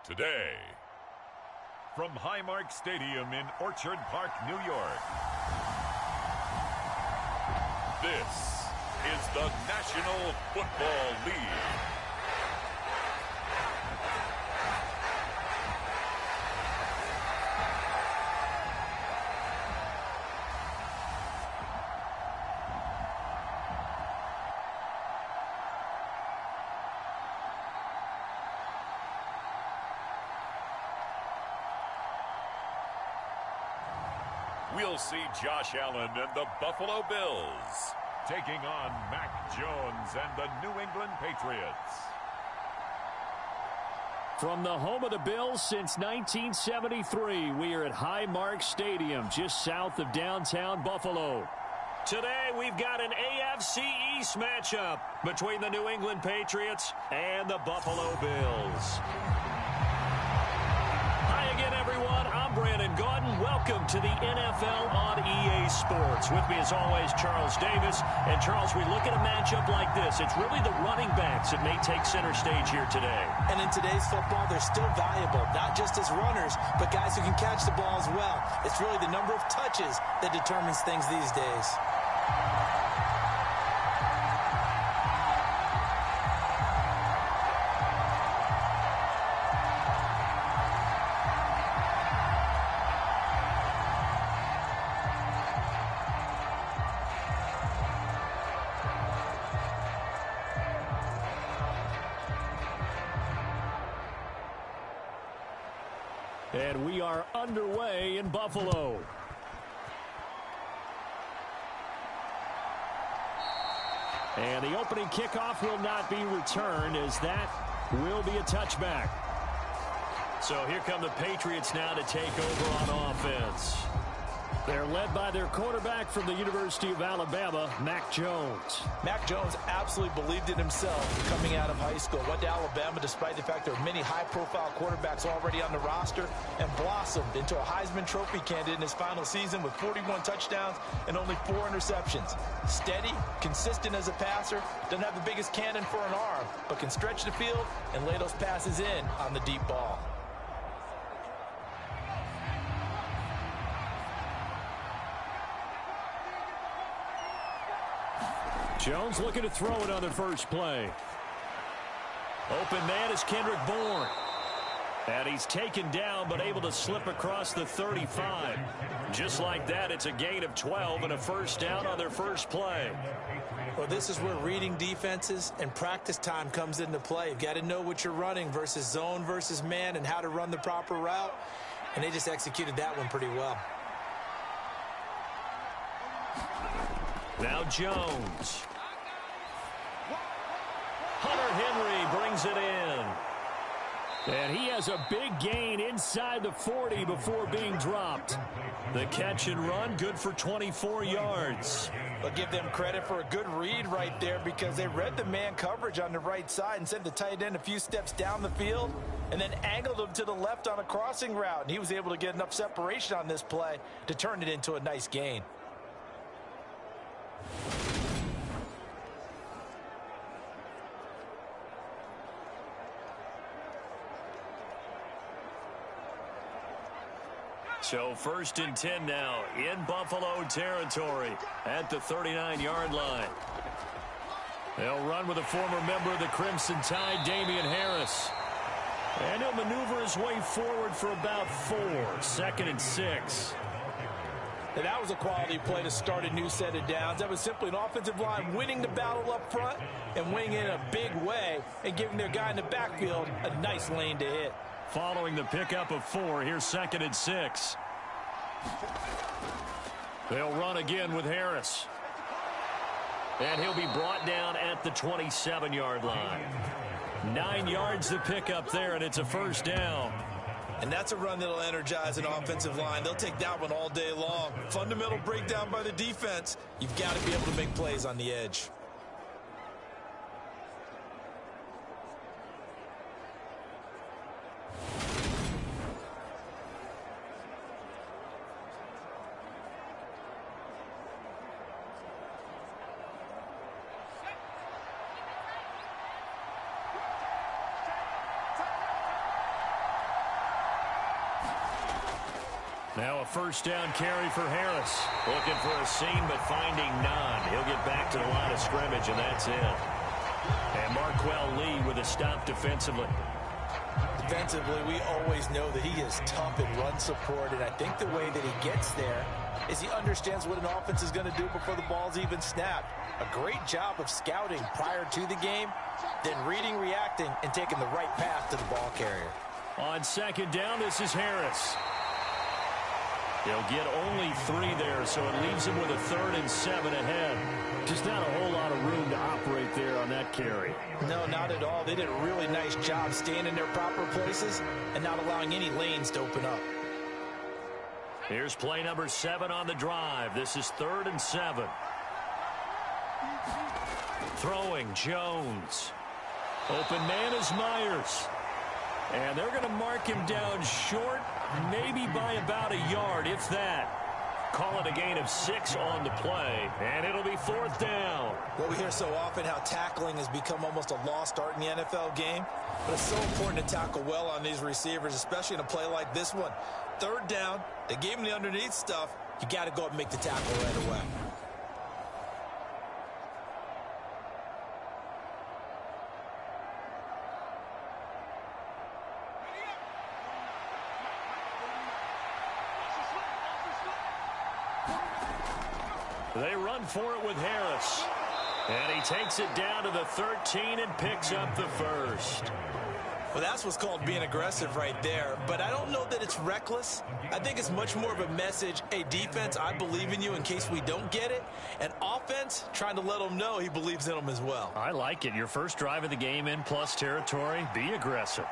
today. From Highmark Stadium in Orchard Park, New York, this is the National Football League. We'll see Josh Allen and the Buffalo Bills taking on Mac Jones and the New England Patriots. From the home of the Bills since 1973, we are at Highmark Stadium, just south of downtown Buffalo. Today, we've got an AFC East matchup between the New England Patriots and the Buffalo Bills. Hi again, everyone. I'm Brandon Gaudin. Welcome to the NFL on EA Sports. With me, as always, Charles Davis. And, Charles, we look at a matchup like this. It's really the running backs that may take center stage here today. And in today's football, they're still valuable, not just as runners, but guys who can catch the ball as well. It's really the number of touches that determines things these days. And we are underway in Buffalo. And the opening kickoff will not be returned, as that will be a touchback. So here come the Patriots now to take over on offense. They're led by their quarterback from the University of Alabama, Mac Jones. Mac Jones absolutely believed in himself coming out of high school. Went to Alabama despite the fact there are many high-profile quarterbacks already on the roster, and blossomed into a Heisman Trophy candidate in his final season with 41 touchdowns and only 4 interceptions. Steady, consistent as a passer, doesn't have the biggest cannon for an arm, but can stretch the field and lay those passes in on the deep ball. Jones looking to throw it on the first play. Open man is Kendrick Bourne. And he's taken down, but able to slip across the 35. Just like that, it's a gain of 12 and a first down on their first play. Well, this is where reading defenses and practice time comes into play. You've got to know what you're running versus zone versus man and how to run the proper route. And they just executed that one pretty well. Now Jones. Hunter Henry brings it in. And he has a big gain inside the 40 before being dropped. The catch and run, good for 24 yards. I'll give them credit for a good read right there, because they read the man coverage on the right side and sent the tight end a few steps down the field and then angled him to the left on a crossing route. And he was able to get enough separation on this play to turn it into a nice gain. So 1st and 10 now in Buffalo territory at the 39-yard line. They'll run with a former member of the Crimson Tide, Damian Harris. And he'll maneuver his way forward for about 4. 2nd and 6. And that was a quality play to start a new set of downs. That was simply an offensive line winning the battle up front and winning it in a big way and giving their guy in the backfield a nice lane to hit. Following the pickup of 4, here's 2nd and 6. They'll run again with Harris. And he'll be brought down at the 27-yard line. 9 yards to pick up there, and it's a first down. And that's a run that'll energize an offensive line. They'll take that one all day long. Fundamental breakdown by the defense. You've got to be able to make plays on the edge. first down carry for Harris. Looking for a seam, but finding none. He'll get back to the line of scrimmage, and that's it. And Marquell Lee with a stop defensively. Defensively, we always know that he is tough in run support, and I think the way that he gets there is he understands what an offense is going to do before the ball's even snapped. A great job of scouting prior to the game, then reading, reacting, and taking the right path to the ball carrier. On second down, this is Harris. They'll get only 3 there, so it leaves him with a 3rd and 7 ahead. Just not a whole lot of room to operate there on that carry. No, not at all. They did a really nice job staying in their proper places and not allowing any lanes to open up. Here's play number 7 on the drive. This is 3rd and 7. Throwing, Jones. Open man is Myers. And they're going to mark him down short, maybe by about a yard, if that. Call it a gain of 6 on the play, and it'll be 4th down. Well, we hear so often how tackling has become almost a lost art in the NFL game, but it's so important to tackle well on these receivers, especially in a play like this one. 3rd down, they gave him the underneath stuff. You got to go up and make the tackle right away. They run for it with Harris. And he takes it down to the 13 and picks up the 1st. Well, that's what's called being aggressive right there. But I don't know that it's reckless. I think it's much more of a message. Hey, defense, I believe in you in case we don't get it. And offense, trying to let them know he believes in them as well. I like it. Your first drive of the game in plus territory. Be aggressive.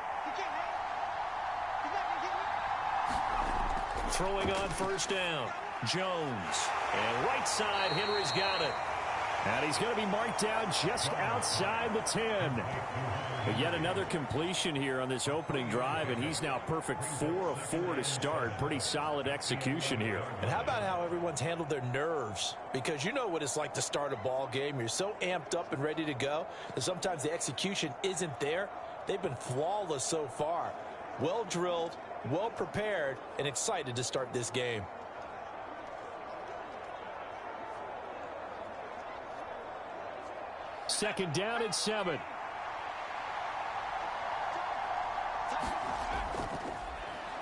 Throwing on first down. Jones. And right side, Henry's got it. And he's going to be marked down just outside the 10. But yet another completion here on this opening drive, and he's now perfect 4 of 4 to start. Pretty solid execution here. And how about how everyone's handled their nerves? Because you know what it's like to start a ball game. You're so amped up and ready to go that sometimes the execution isn't there. They've been flawless so far. Well drilled, well prepared, and excited to start this game. Second down and 7.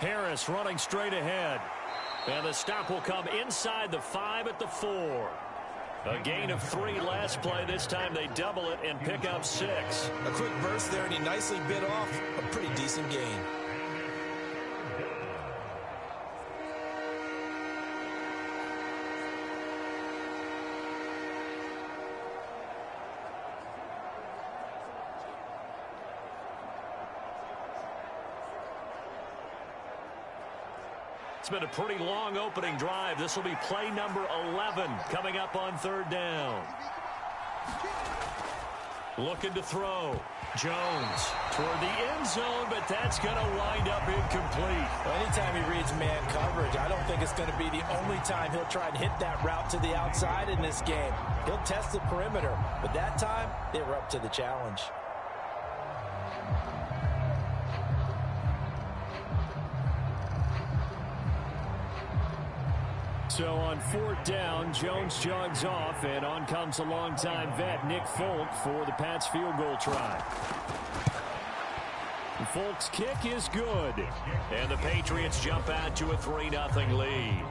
Harris running straight ahead. And the stop will come inside the 5 at the 4. A gain of 3 last play. This time they double it and pick up 6. A quick burst there, and he nicely bit off a pretty decent gain. It's been a pretty long opening drive. This will be play number 11 coming up on 3rd down. Looking to throw. Jones toward the end zone, but that's going to wind up incomplete. Well, anytime he reads man coverage, I don't think it's going to be the only time he'll try and hit that route to the outside in this game. He'll test the perimeter, but that time they were up to the challenge. So on 4th down, Jones jogs off, and on comes a longtime vet, Nick FAULK, for the Pats field goal try. FAULK's kick is good. And the Patriots jump out to a 3-0 lead.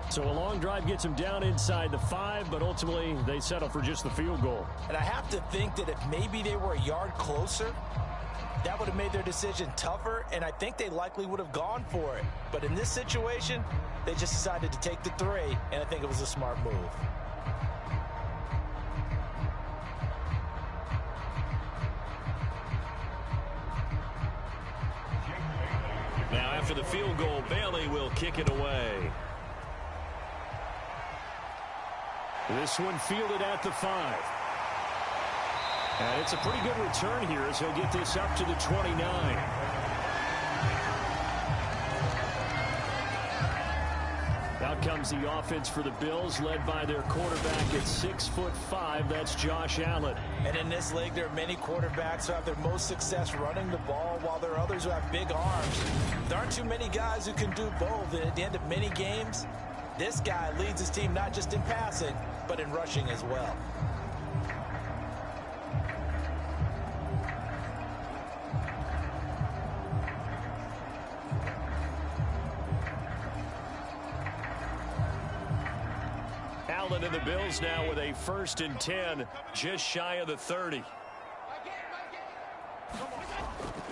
So a long drive gets them down inside the 5, but ultimately they settle for just the field goal. And I have to think that if maybe they were a yard closer, that would have made their decision tougher, and I think they likely would have gone for it. But in this situation, they just decided to take the 3, and I think it was a smart move. Now after the field goal, Bailey will kick it away. This one fielded at the 5. And it's a pretty good return here as he'll get this up to the 29. Out comes the offense for the Bills, led by their quarterback at 6'5". That's Josh Allen. And in this league, there are many quarterbacks who have their most success running the ball, while there are others who have big arms. There aren't too many guys who can do both. And at the end of many games, this guy leads his team not just in passing, but in rushing as well. Allen and the Bills now with a 1st and 10, just shy of the 30.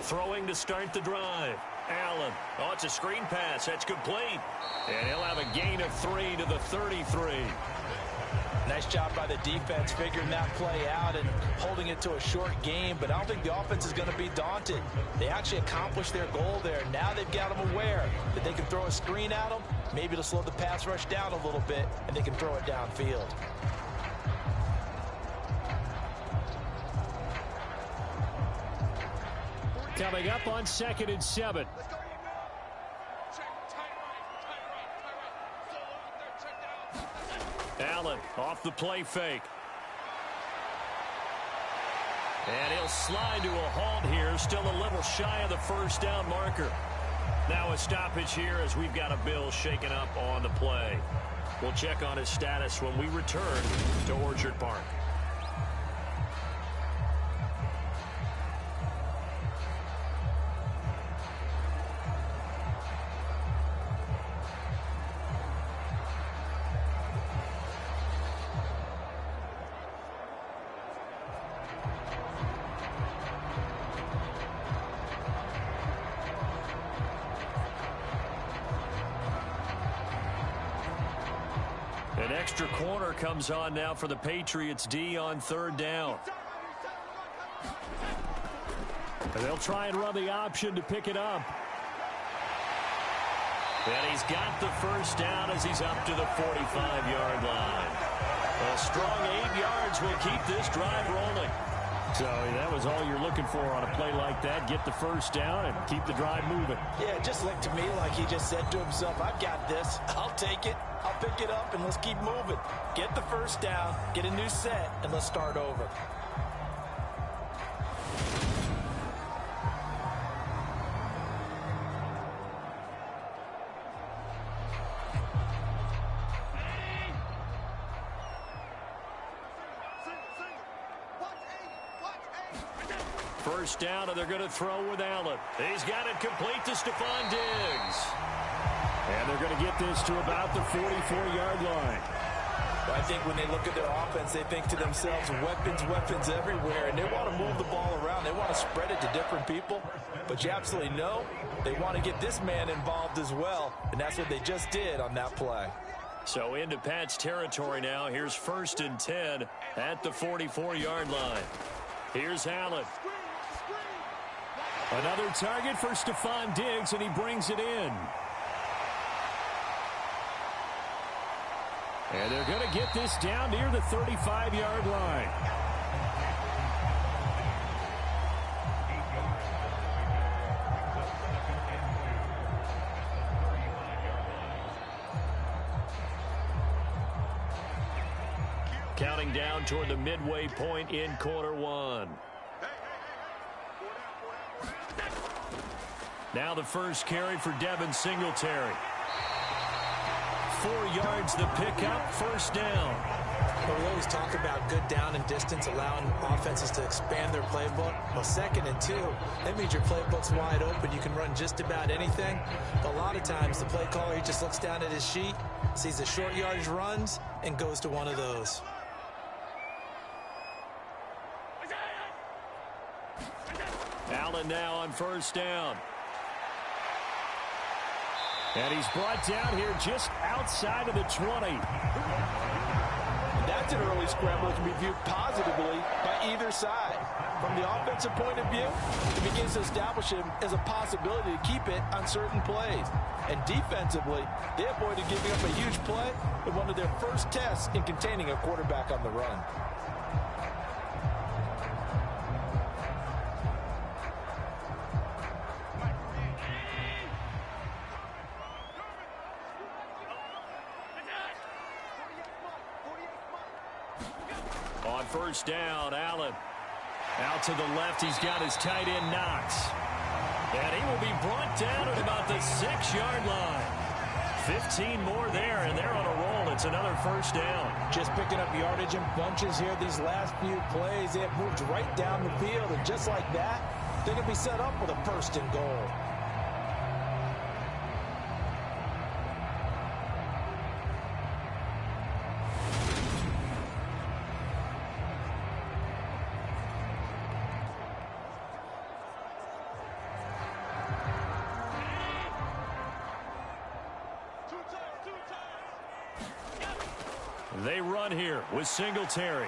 Throwing to start the drive. Allen. Oh, it's a screen pass. That's complete. And he'll have a gain of 3 to the 33. Nice job by the defense figuring that play out and holding it to a short game, but I don't think the offense is going to be daunted. They actually accomplished their goal there. Now they've got them aware that they can throw a screen at them, maybe to slow the pass rush down a little bit, and they can throw it downfield. Coming up on 2nd and 7. Allen off the play fake. And he'll slide to a halt here, still a little shy of the 1st down marker. Now a stoppage here as we've got a Bill shaken up on the play. We'll check on his status when we return to Orchard Park. An extra corner comes on now for the Patriots D on 3rd down. And they'll try and run the option to pick it up. And he's got the 1st down as he's up to the 45-yard line. A strong 8 yards will keep this drive rolling. So that was all you're looking for on a play like that. Get the 1st down and keep the drive moving. Yeah, it just looked to me like he just said to himself, I've got this. I'll take it. I'll pick it up, and let's keep moving. Get the 1st down, get a new set, and let's start over. First down, and they're going to throw with Allen. He's got it complete to Stephon Diggs. And they're going to get this to about the 44-yard line. I think when they look at their offense, they think to themselves, weapons, weapons everywhere, and they want to move the ball around. They want to spread it to different people, but you absolutely know they want to get this man involved as well, and that's what they just did on that play. So into Pat's territory now. Here's 1st and 10 at the 44-yard line. Here's Allen. Another target for Stephon Diggs, and he brings it in. And they're going to get this down near the 35-yard line. Counting down toward the midway point in quarter 1. Now the first carry for Devin Singletary. 4 yards the pickup, 1st down. Well, we always talk about good down and distance, allowing offenses to expand their playbook. Well, 2nd and 2, that means your playbook's wide open. You can run just about anything. But a lot of times, the play caller, he just looks down at his sheet, sees the short yardage runs, and goes to one of those. Allen now on 1st down. And he's brought down here just outside of the 20. That's an early scramble that can be viewed positively by either side. From the offensive point of view, it begins to establish him as a possibility to keep it on certain plays. And defensively, they avoided giving up a huge play in one of their first tests in containing a quarterback on the run. on first down. Allen out to the left. He's got his tight end Knox. And he will be brought down at about the 6-yard line. 15 more there, and they're on a roll. It's another first down. Just picking up yardage in bunches here these last few plays. They have moved right down the field, and just like that, they're going to be set up with a first and goal. They run here with Singletary.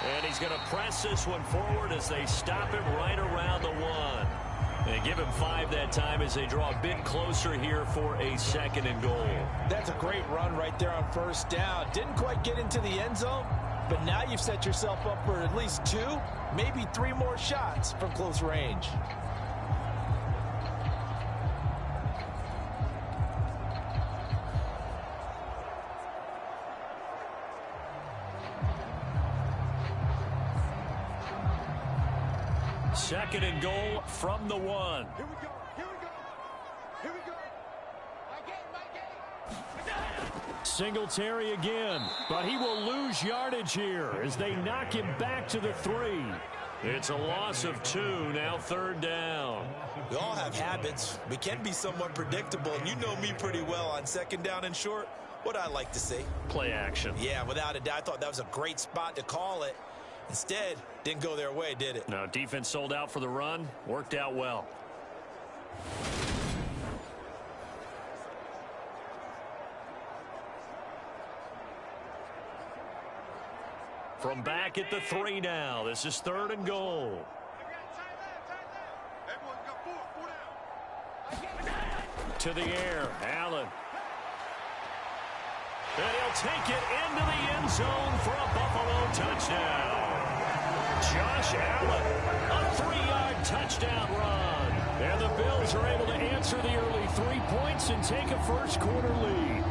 And he's going to press this one forward as they stop him right around the 1. And give him 5 that time as they draw a bit closer here for a second and goal. That's a great run right there on first down. Didn't quite get into the end zone, but now you've set yourself up for at least 2, maybe 3 more shots from close range. Second and goal from the 1. Here we go. Here we go. Here we go. My game. Singletary again, but he will lose yardage here as they knock him back to the 3. It's a loss of 2, now third down. We all have habits. We can be somewhat predictable, and you know me pretty well on second down and short. What I like to see. Play action. Yeah, without a doubt, I thought that was a great spot to call it. Instead, didn't go their way, did it? No, defense sold out for the run. Worked out well. From back at the 3 now. This is third and goal. To the air, Allen. And he'll take it into the end zone for a Buffalo touchdown. Josh Allen, a 3-yard touchdown run. And the Bills are able to answer the early 3 points and take a first-quarter lead.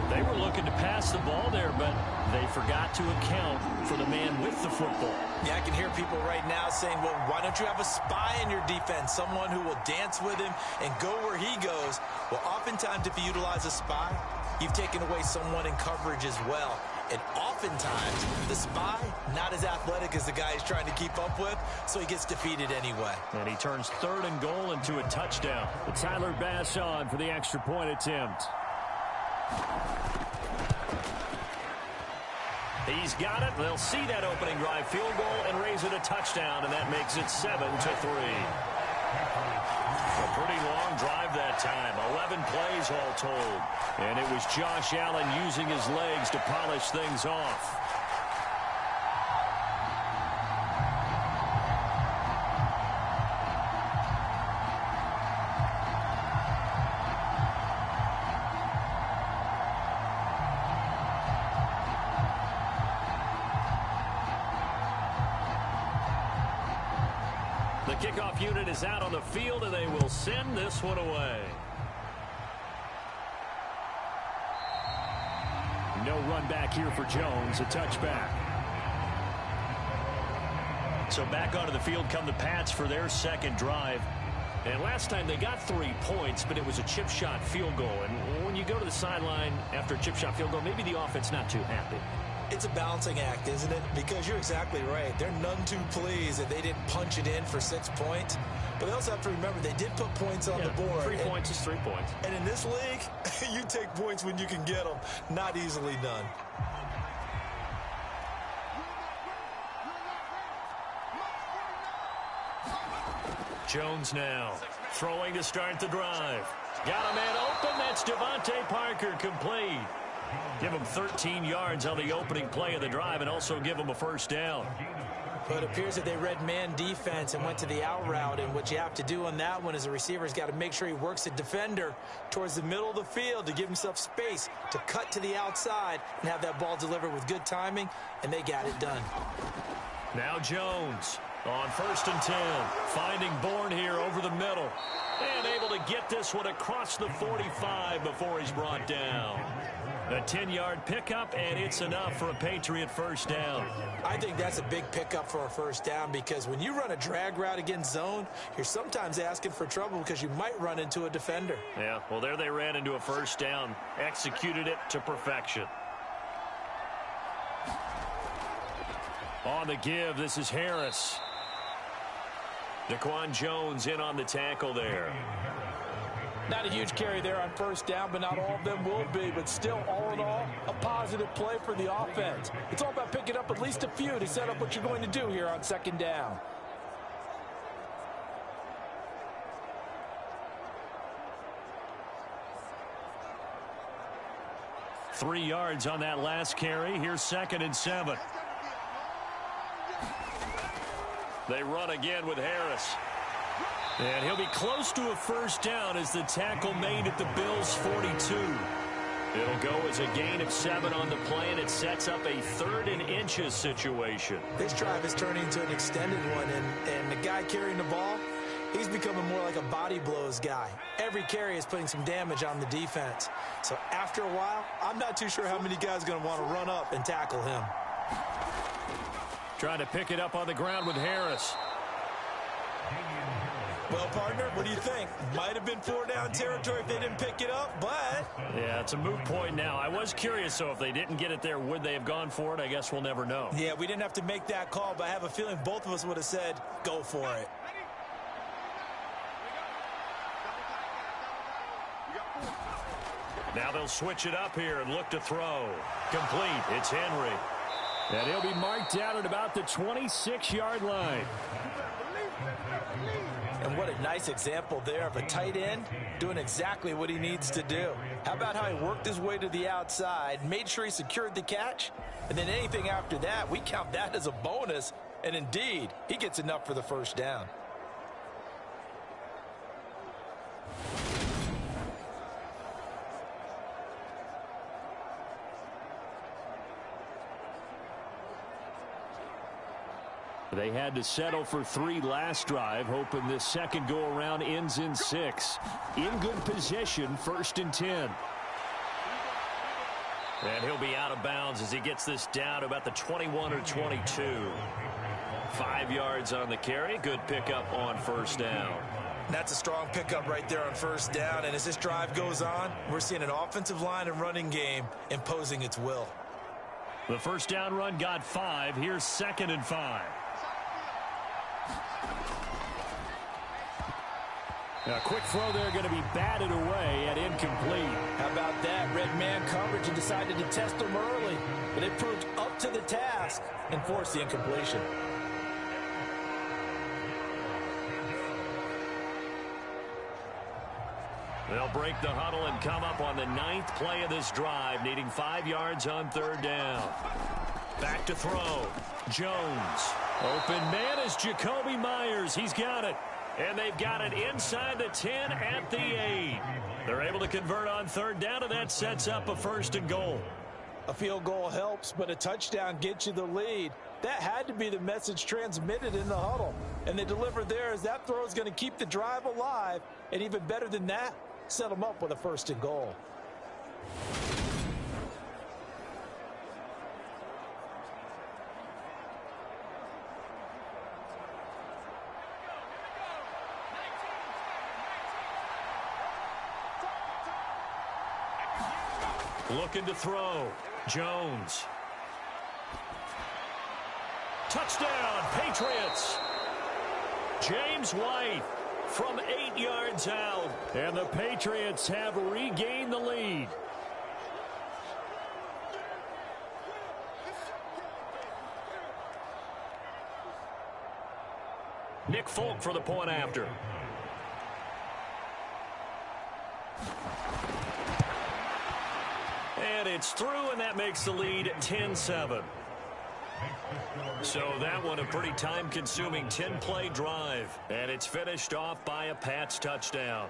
They were looking to pass the ball there, but they forgot to account for the man with the football. Yeah, I can hear people right now saying, well, why don't you have a spy in your defense, someone who will dance with him and go where he goes? Well, oftentimes if you utilize a spy, you've taken away someone in coverage as well. And oftentimes, the spy, not as athletic as the guy he's trying to keep up with, so he gets defeated anyway. And he turns third and goal into a touchdown. Tyler Bass on for the extra point attempt. He's got it. They'll see that opening drive field goal and raise it a touchdown, and that makes it 7-3. A pretty long drive that time. 11 plays all told. And it was Josh Allen using his legs to polish things off. The kickoff unit is out on the field, and they will send this one away. No run back here for Jones, a touchback. So back onto the field come the Pats for their second drive. And last time they got 3 points, but it was a chip shot field goal. And when you go to the sideline after a chip shot field goal, maybe the offense not too happy. It's a balancing act, isn't it? Because you're exactly right. They're none too pleased that they didn't punch it in for 6 points. But they also have to remember they did put points on the board. 3 points is 3 points. And in this league, you take points when you can get them. Not easily done. Jones now throwing to start the drive. Got a man open. That's Devontae Parker, complete. Give him 13 yards on the opening play of the drive and also give him a first down. But it appears that they read man defense and went to the out route. And what you have to do on that one is the receiver's got to make sure he works the defender towards the middle of the field to give himself space to cut to the outside and have that ball delivered with good timing. And they got it done. Now Jones on 1st and 10. Finding Bourne here over the middle. And able to get this one across the 45 before he's brought down. A 10-yard pickup, and it's enough for a Patriot first down. I think that's a big pickup for a first down because when you run a drag route against zone, you're sometimes asking for trouble because you might run into a defender. Yeah, well, there they ran into a first down, executed it to perfection. On the give, this is Harris. Daquan Jones in on the tackle there. Not a huge carry there on first down, but not all of them will be. But still, all in all, a positive play for the offense. It's all about picking up at least a few to set up what you're going to do here on second down. Three yards on that last carry. Here's 2nd and 7. They run again with Harris. And he'll be close to a first down as the tackle made at the Bills' 42. It'll go as a gain of 7 on the play, and it sets up a 3rd and inches situation. This drive is turning into an extended one, and the guy carrying the ball, he's becoming more like a body blows guy. Every carry is putting some damage on the defense. So after a while, I'm not too sure how many guys are going to want to run up and tackle him. Trying to pick it up on the ground with Harris. Well, partner, what do you think? Might have been 4-down territory if they didn't pick it up, but... Yeah, it's a moot point now. I was curious, so if they didn't get it there, would they have gone for it? I guess we'll never know. Yeah, we didn't have to make that call, but I have a feeling both of us would have said, go for it. Now they'll switch it up here and look to throw. Complete. It's Henry. And he'll be marked down at about the 26-yard line. And what a nice example there of a tight end doing exactly what he needs to do. How about how he worked his way to the outside, made sure he secured the catch, and then anything after that, we count that as a bonus. And indeed, he gets enough for the first down. They had to settle for 3 last drive, hoping this second go-around ends in 6. In good position, 1st and 10. And he'll be out of bounds as he gets this down to about the 21 or 22. 5 yards on the carry. Good pickup on first down. That's a strong pickup right there on first down. And as this drive goes on, we're seeing an offensive line and running game imposing its will. The first down run got 5. Here's 2nd and 5. A quick throw there going to be batted away and incomplete. How about that? Red man coverage and decided to test them early. But it proved up to the task and forced the incompletion. They'll break the huddle and come up on the 9th play of this drive, needing 5 yards on 3rd down. Back to throw. Jones. Open man is Jacoby Myers. He's got it. And they've got it inside the 10 at the 8. They're able to convert on 3rd down, and that sets up a 1st and goal. A field goal helps, but a touchdown gets you the lead. That had to be the message transmitted in the huddle. And they delivered there as that throw is going to keep the drive alive. And even better than that, set them up with a 1st and goal. Looking to throw. Jones. Touchdown, Patriots. James White from 8 yards out. And the Patriots have regained the lead. Nick Folk for the point after. And it's through, and that makes the lead 10-7. So that one a pretty time-consuming 10-play drive. And it's finished off by a Pats touchdown.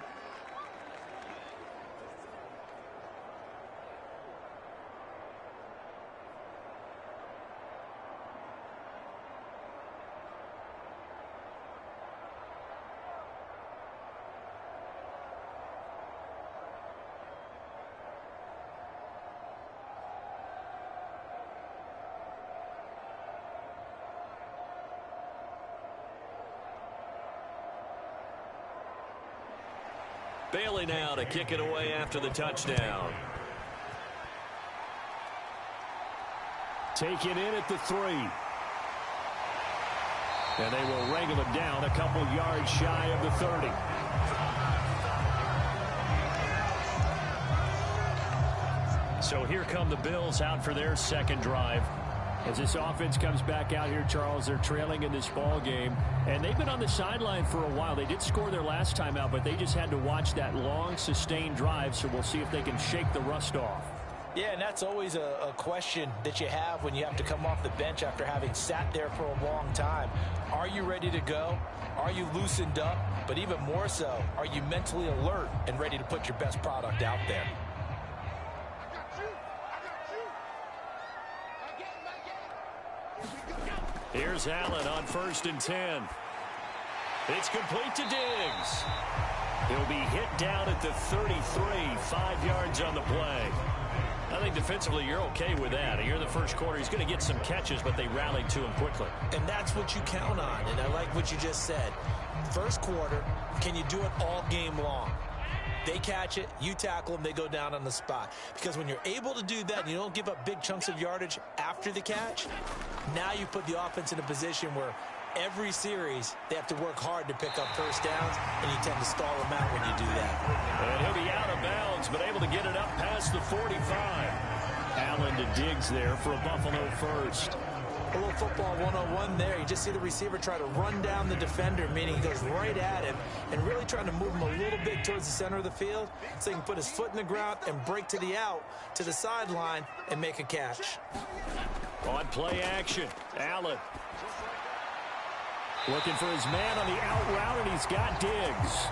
Bailey now to kick it away after the touchdown. Taken in at the 3. And they will wrangle him down a couple yards shy of the 30. So here come the Bills out for their second drive. As this offense comes back out here, Charles, they're trailing in this ball game. And they've been on the sideline for a while. They did score their last time out, but they just had to watch that long, sustained drive. So we'll see if they can shake the rust off. Yeah, and that's always a question that you have when you have to come off the bench after having sat there for a long time. Are you ready to go? Are you loosened up? But even more so, are you mentally alert and ready to put your best product out there? Here's Allen on 1st and 10. It's complete to Diggs. He'll be hit down at the 33, 5 yards on the play. I think defensively you're okay with that. Here in the first quarter, he's going to get some catches, but they rallied to him quickly. And that's what you count on, and I like what you just said. First quarter, can you do it all game long? They catch it, you tackle them, they go down on the spot. Because when you're able to do that and you don't give up big chunks of yardage after the catch, now you put the offense in a position where every series they have to work hard to pick up first downs, and you tend to stall them out when you do that. And he'll be out of bounds, but able to get it up past the 45. Allen to Diggs there for a Buffalo first. A little football 101 there. You just see the receiver try to run down the defender, meaning he goes right at him and really trying to move him a little bit towards the center of the field so he can put his foot in the ground and break to the out, to the sideline, and make a catch. On play action, Allen looking for his man on the out route, and he's got Diggs.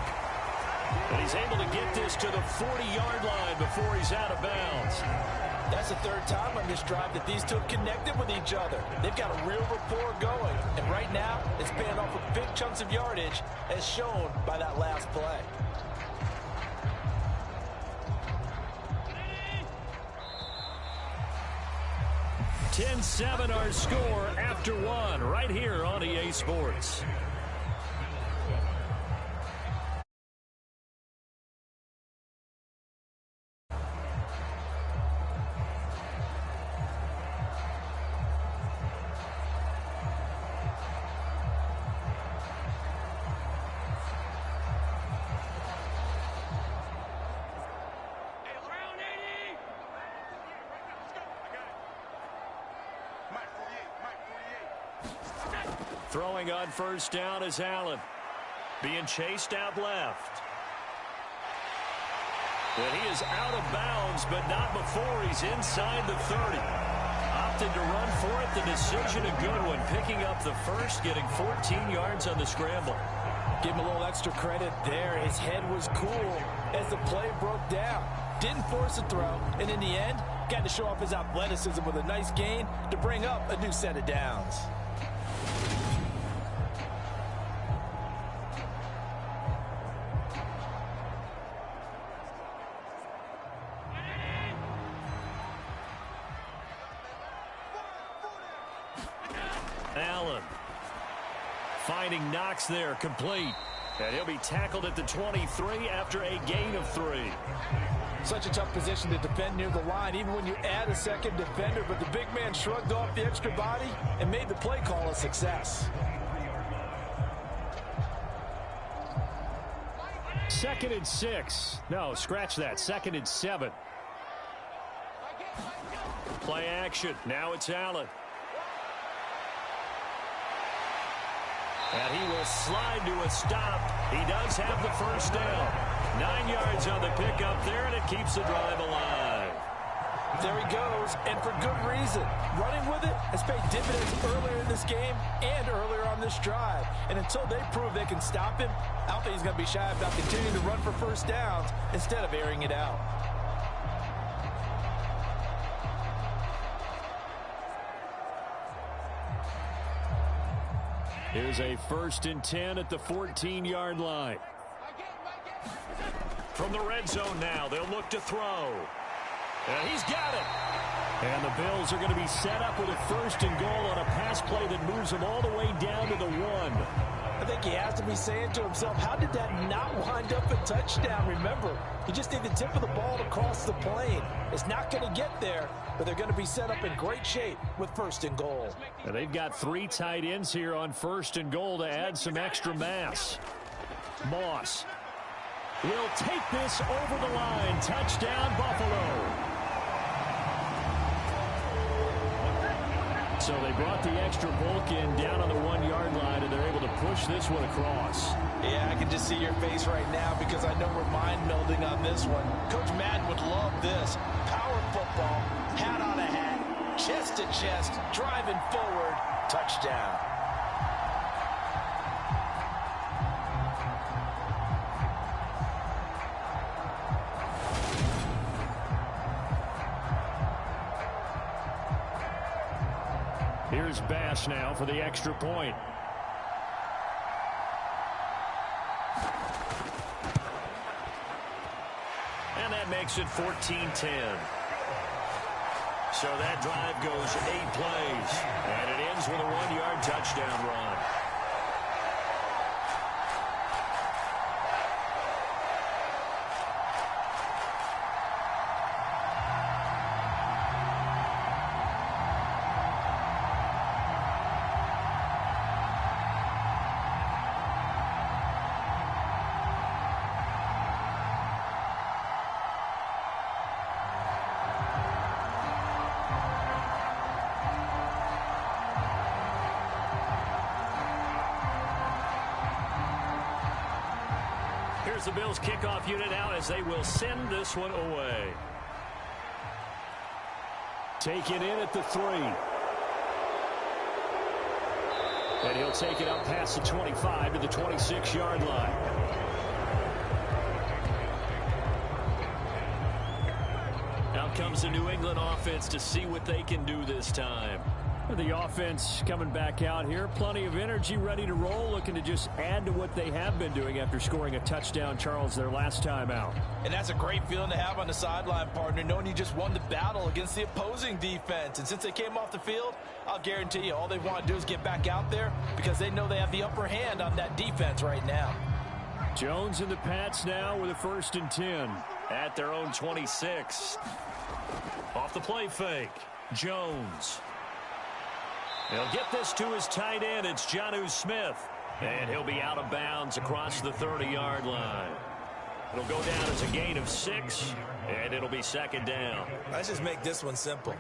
And he's able to get this to the 40-yard line before he's out of bounds. That's the third time on this drive that these two have connected with each other. They've got a real rapport going. And right now, it's paying off with big chunks of yardage, as shown by that last play. (10-7) our score after one, right here on EA Sports. Throwing on first down is Allen. Being chased out left. And he is out of bounds, but not before he's inside the 30. Opted to run for it. The decision a good one. Picking up the first, getting 14 yards on the scramble. Give him a little extra credit there. His head was cool as the play broke down. Didn't force a throw, and in the end, got to show off his athleticism with a nice gain to bring up a new set of downs. Allen finding Knox there, complete. And he'll be tackled at the 23 after a gain of 3. Such a tough position to defend near the line, even when you add a second defender, but the big man shrugged off the extra body and made the play call a success. 2nd and 6. No, scratch that. 2nd and 7. Play action. Now it's Allen. And he will slide to a stop. He does have the first down. 9 yards on the pickup there, and it keeps the drive alive. There he goes, and for good reason. Running with it has paid dividends earlier in this game and earlier on this drive. And until they prove they can stop him, I don't think he's going to be shy about continuing to run for first downs instead of airing it out. Here's a 1st and 10 at the 14-yard line. From the red zone now, they'll look to throw. And he's got it. And the Bills are going to be set up with a 1st and goal on a pass play that moves them all the way down to the 1. I think he has to be saying to himself, how did that not wind up a touchdown? Remember, you just need the tip of the ball to cross the plane. It's not going to get there, but they're going to be set up in great shape with 1st and goal. And they've got 3 tight ends here on 1st and goal to add some extra mass. Moss will take this over the line. Touchdown, Buffalo. So they brought the extra bulk in down on the 1-yard line, and they're able to push this one across. Yeah, I can just see your face right now because I know we're mind melding on this one. Coach Madden would love this. Power football, hat on a hat, chest to chest, driving forward, touchdown. Here's Bass now for the extra point. And that makes it 14-10. So that drive goes 8 plays. And it ends with a 1-yard touchdown run. Here's the Bills kickoff unit now as they will send this one away. Take it in at the 3. And he'll take it up past the 25 to the 26-yard line. Out comes the New England offense to see what they can do this time. The offense coming back out here. Plenty of energy, ready to roll, looking to just add to what they have been doing after scoring a touchdown, Charles, their last time out. And that's a great feeling to have on the sideline, partner, knowing you just won the battle against the opposing defense. And since they came off the field, I'll guarantee you all they want to do is get back out there because they know they have the upper hand on that defense right now. Jones and the Pats now with a 1st and 10 at their own 26. Off the play fake, Jones. He'll get this to his tight end. It's Jonnu Smith. And he'll be out of bounds across the 30-yard line. It'll go down as a gain of 6, and it'll be 2nd down. Let's just make this one simple.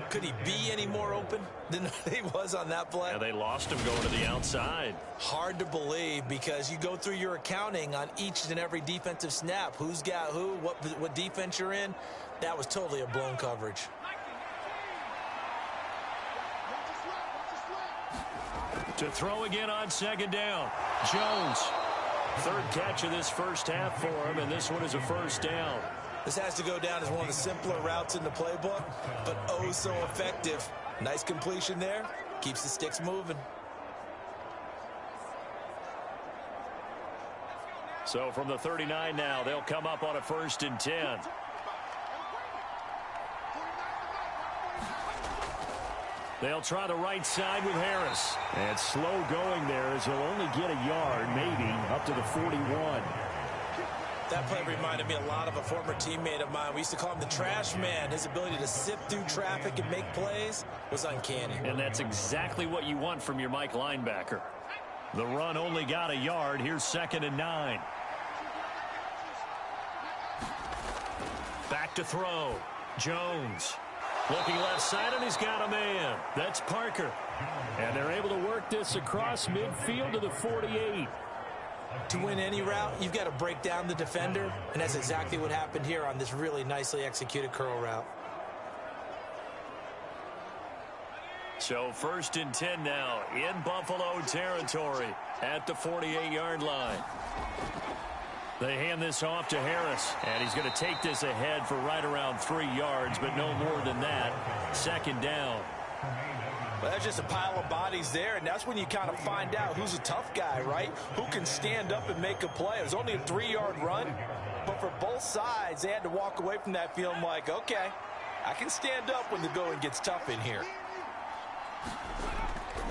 Could he be any more open than he was on that play? Yeah, they lost him going to the outside. Hard to believe because you go through your accounting on each and every defensive snap. Who's got who, what defense you're in. That was totally a blown coverage. To throw again on 2nd down. Jones. 3rd catch of this first half for him, and this one is a 1st down. This has to go down as one of the simpler routes in the playbook, but oh so effective. Nice completion there. Keeps the sticks moving. So from the 39 now, they'll come up on a 1st and 10. They'll try the right side with Harris. And slow going there as he'll only get a yard, maybe, up to the 41. That play reminded me a lot of a former teammate of mine. We used to call him the trash man. His ability to sift through traffic and make plays was uncanny. And that's exactly what you want from your Mike linebacker. The run only got a yard. Here's 2nd and 9. Back to throw. Jones. Looking left side, and he's got a man. That's Parker. And they're able to work this across midfield to the 48. To win any route, you've got to break down the defender, and that's exactly what happened here on this really nicely executed curl route. So 1st and 10 now in Buffalo territory at the 48-yard line. They hand this off to Harris, and he's going to take this ahead for right around 3 yards, but no more than that. 2nd down. Well, that's just a pile of bodies there, and that's when you kind of find out who's a tough guy, right? Who can stand up and make a play. It was only a 3-yard run, but for both sides, they had to walk away from that feeling like, okay, I can stand up when the going gets tough in here.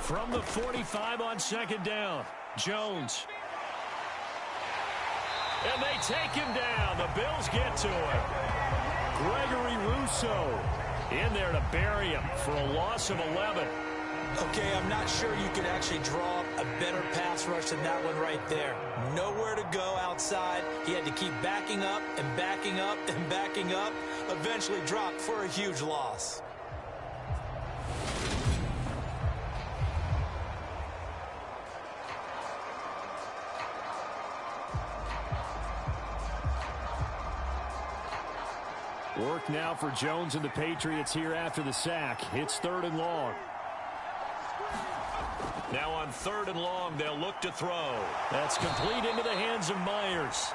From the 45 on 2nd down. Jones. And they take him down. The Bills get to him. Gregory Rousseau in there to bury him for a loss of 11. Okay, I'm not sure you could actually draw up a better pass rush than that one right there. Nowhere to go outside. He had to keep backing up and backing up and backing up. Eventually dropped for a huge loss. Work now for Jones and the Patriots here after the sack. It's 3rd and long. Now on 3rd and long, they'll look to throw. That's complete into the hands of Myers.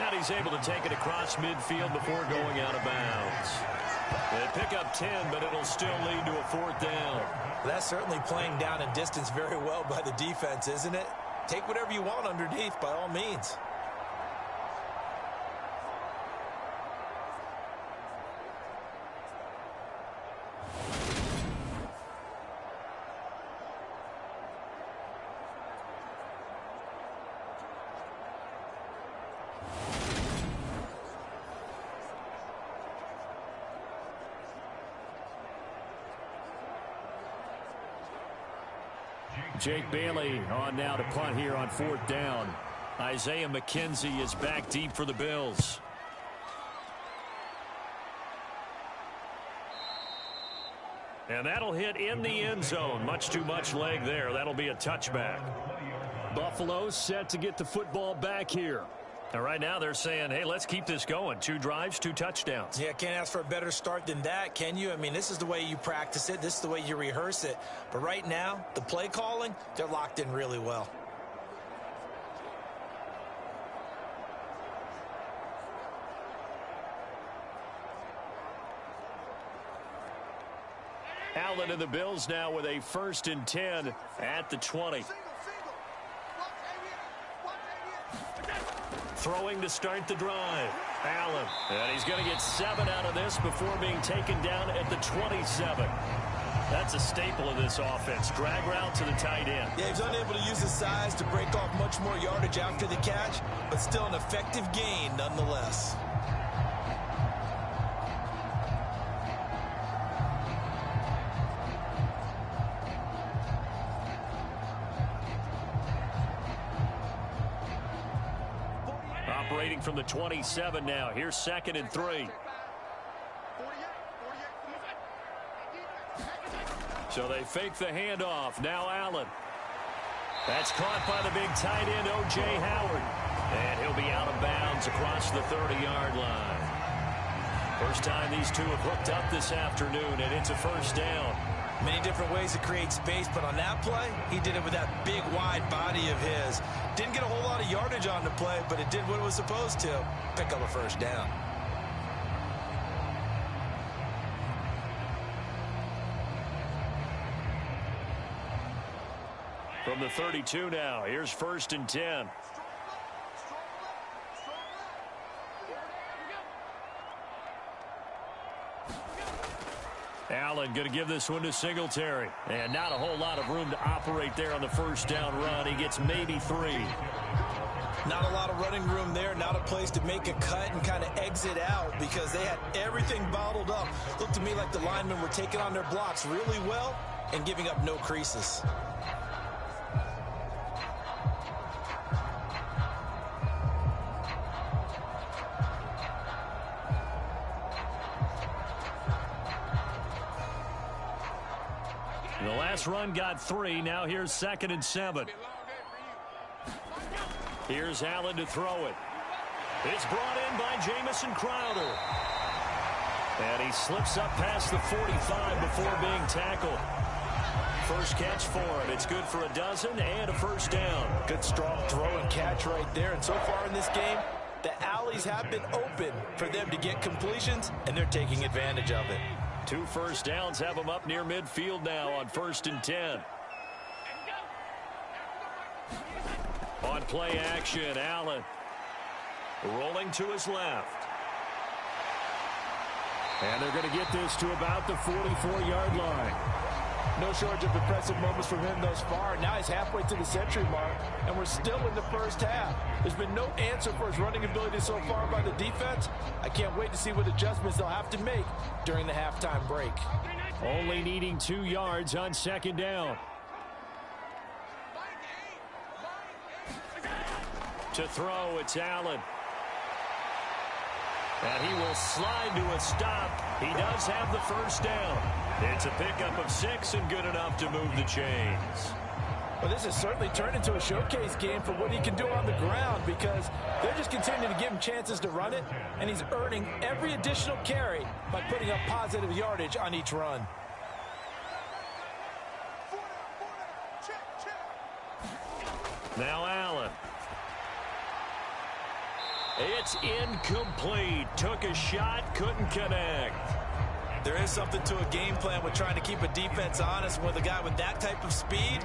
And he's able to take it across midfield before going out of bounds. They pick up 10, but it'll still lead to a 4th down. That's certainly playing down and distance very well by the defense, isn't it? Take whatever you want underneath by all means. Jake Bailey on now to punt here on 4th down. Isaiah McKenzie is back deep for the Bills. And that'll hit in the end zone. Much too much leg there. That'll be a touchback. Buffalo set to get the football back here. And right now they're saying, hey, let's keep this going. 2 drives, 2 touchdowns. Yeah, can't ask for a better start than that, can you? I mean, this is the way you practice it. This is the way you rehearse it. But right now, the play calling, they're locked in really well. Allen and the Bills now with a 1st and 10 at the 20. Throwing to start the drive. Allen. And he's going to get 7 out of this before being taken down at the 27. That's a staple of this offense. Drag route to the tight end. Yeah, he's unable to use his size to break off much more yardage after the catch, but still an effective gain nonetheless. Operating from the 27 now. Here's 2nd and 3. So they fake the handoff. Now Allen. That's caught by the big tight end, O.J. Howard. And he'll be out of bounds across the 30-yard line. First time these two have hooked up this afternoon, and it's a 1st down. Many different ways to create space, but on that play, he did it with that big, wide body of his. Didn't get a whole lot of yardage on the play, but it did what it was supposed to. Pick up a 1st down. From the 32 now, here's 1st and 10. Allen going to give this one to Singletary. And not a whole lot of room to operate there on the 1st down run. He gets maybe 3. Not a lot of running room there. Not a place to make a cut and kind of exit out because they had everything bottled up. Looked to me like the linemen were taking on their blocks really well and giving up no creases. The last run got 3. Now here's 2nd and 7. Here's Allen to throw it. It's brought in by Jamison Crowder. And he slips up past the 45 before being tackled. First catch for him. It's good for a dozen and a 1st down. Good strong throw and catch right there. And so far in this game, the alleys have been open for them to get completions, and they're taking advantage of it. 2 1st downs have him up near midfield now on 1st and 10. On play action, Allen rolling to his left. And they're going to get this to about the 44-yard line. No shortage of impressive moments from him thus far. Now he's halfway to the century mark, and we're still in the first half. There's been no answer for his running ability so far by the defense. I can't wait to see what adjustments they'll have to make during the halftime break. Only needing 2 yards on second down. To throw, it's Allen. And he will slide to a stop. He does have the first down. It's a pickup of 6 and good enough to move the chains. Well, this has certainly turned into a showcase game for what he can do on the ground, because they're just continuing to give him chances to run it, and he's earning every additional carry by putting up positive yardage on each run. Now Allen. It's incomplete. Took a shot, couldn't connect. There is something to a game plan with trying to keep a defense honest. With a guy with that type of speed,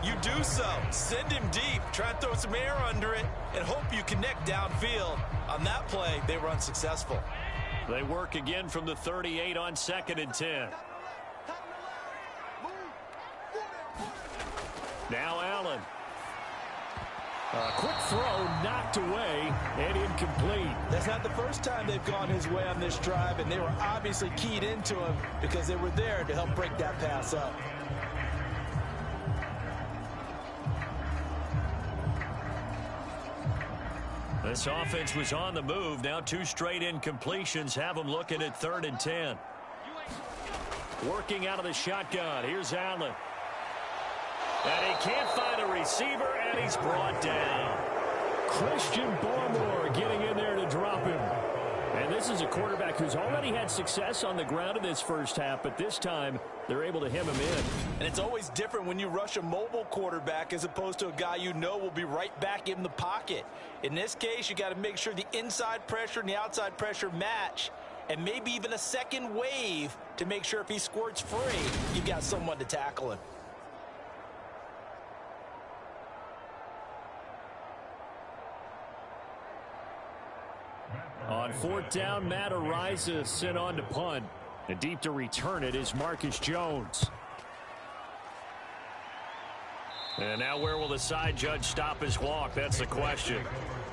you do so. Send him deep, try and throw some air under it, and hope you connect downfield. On that play, they were unsuccessful. They work again from the 38 on 2nd and 10. Now Allen. A quick throw knocked away and incomplete. That's not the first time they've gone his way on this drive, and they were obviously keyed into him because they were there to help break that pass up. This offense was on the move. Now 2 straight incompletions have them looking at 3rd and 10. Working out of the shotgun. Here's Allen. And he can't find a receiver, and he's brought down. Christian Barmore getting in there to drop him. And this is a quarterback who's already had success on the ground in this first half, but this time they're able to hem him in. And it's always different when you rush a mobile quarterback as opposed to a guy you know will be right back in the pocket. In this case, you got to make sure the inside pressure and the outside pressure match, and maybe even a second wave to make sure if he squirts free, you've got someone to tackle him. On 4th down, Matt Ariza sent on to punt. And deep to return it is Marcus Jones. And now where will the side judge stop his walk? That's the question.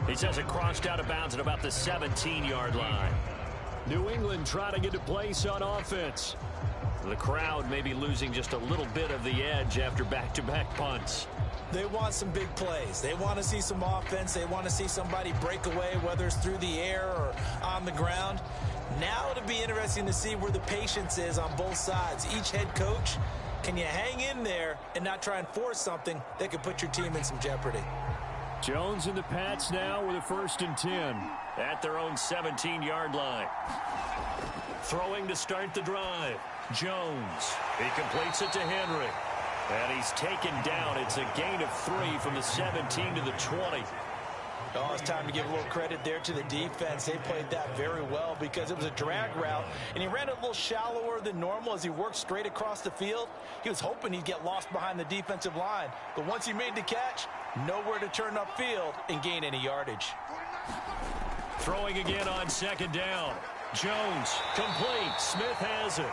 He says it crossed out of bounds at about the 17-yard line. New England trying to get a place on offense. The crowd may be losing just a little bit of the edge after back-to-back punts. They want some big plays. They want to see some offense. They want to see somebody break away, whether it's through the air or on the ground. Now it'll be interesting to see where the patience is on both sides. Each head coach, can you hang in there and not try and force something that could put your team in some jeopardy? Jones and the Pats now with a 1st and 10 at their own 17-yard line. Throwing to start the drive. Jones. He completes it to Henry. And he's taken down. It's a gain of 3 from the 17 to the 20. Oh, it's time to give a little credit there to the defense. They played that very well because it was a drag route, and he ran it a little shallower than normal as he worked straight across the field. He was hoping he'd get lost behind the defensive line, but once he made the catch, nowhere to turn upfield and gain any yardage. Throwing again on 2nd down. Jones, complete. Smith has it.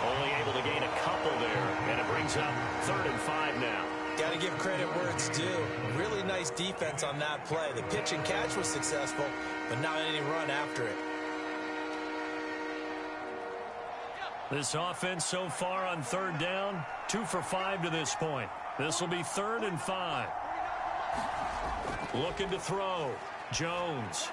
Only able to gain a couple there, and it brings up 3rd and 5 now. Got to give credit where it's due. Really nice defense on that play. The pitch and catch was successful, but not any run after it. This offense so far on 3rd down, 2 for 5 to this point. This will be 3rd and 5. Looking to throw. Jones.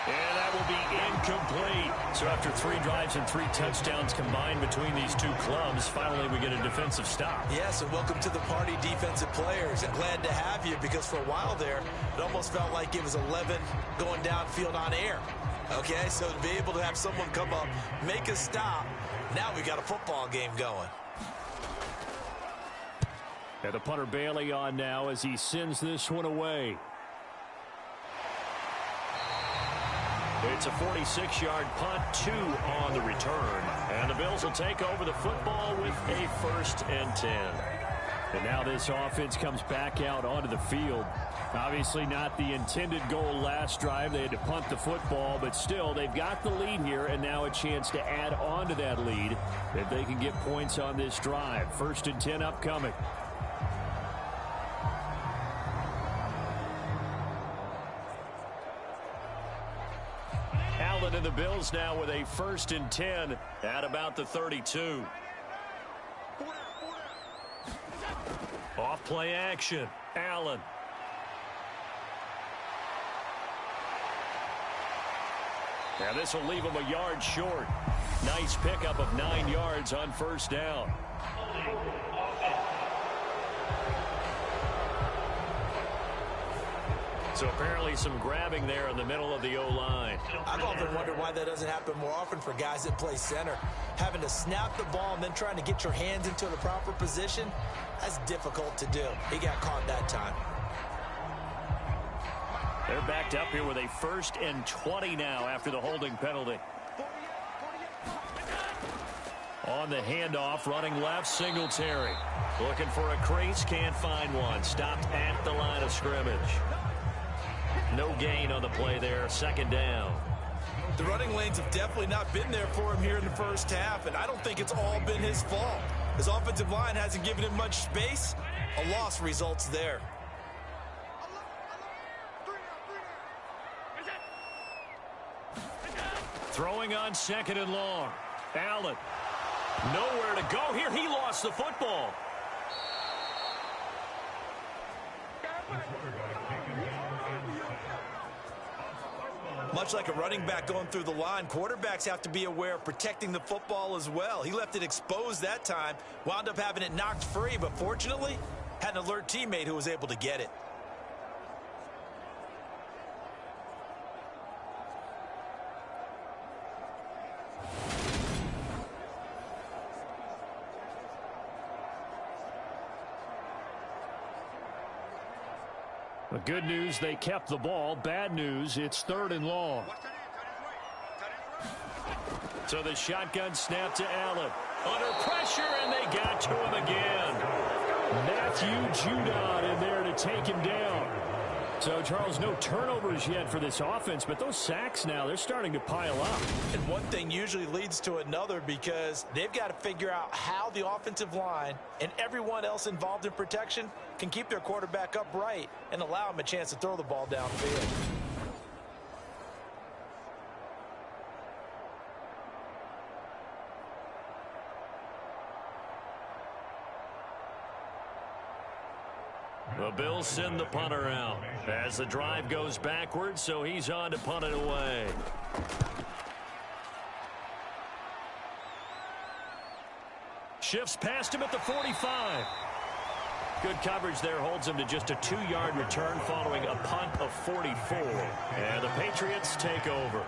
And that will be incomplete. So after 3 drives and 3 touchdowns combined between these two clubs, finally we get a defensive stop. Yes, and welcome to the party, defensive players. And glad to have you, because for a while there, it almost felt like it was 11 going downfield on air. Okay, so to be able to have someone come up, make a stop, now we got a football game going. And the punter Bailey on now as he sends this one away. It's a 46-yard punt, 2 on the return. And the Bills will take over the football with a 1st and 10. And now this offense comes back out onto the field. Obviously not the intended goal last drive. They had to punt the football, but still they've got the lead here, and now a chance to add on to that lead if they can get points on this drive. 1st and 10 upcoming. Allen and the Bills now with a 1st and 10 at about the 32. Off play action. Allen. Now this will leave him a yard short. Nice pickup of 9 yards on 1st down. So apparently some grabbing there in the middle of the O-line. I've often wondered why that doesn't happen more often for guys that play center. Having to snap the ball and then trying to get your hands into the proper position, that's difficult to do. He got caught that time. They're backed up here with a 1st and 20 now after the holding penalty. On the handoff, running left, Singletary. Looking for a crease, can't find one. Stopped at the line of scrimmage. No gain on the play there, 2nd down. The running lanes have definitely not been there for him here in the 1st half, and I don't think it's all been his fault. His offensive line hasn't given him much space. A loss results there. Throwing on 2nd and long. Allen. Nowhere to go here. He lost the football. Much like a running back going through the line, quarterbacks have to be aware of protecting the football as well. He left it exposed that time, wound up having it knocked free, but fortunately, had an alert teammate who was able to get it. The good news, they kept the ball. Bad news, it's 3rd and long. So the shotgun snap to Allen. Under pressure, and they got to him again. Matthew Judon in there to take him down. So, Charles, no turnovers yet for this offense, but those sacks now, they're starting to pile up. And one thing usually leads to another because they've got to figure out how the offensive line and everyone else involved in protection can keep their quarterback upright and allow him a chance to throw the ball downfield. The Bills send the punter out as the drive goes backwards, so he's on to punt it away. Shifts past him at the 45. Good coverage there, holds him to just a 2-yard return following a punt of 44. And the Patriots take over.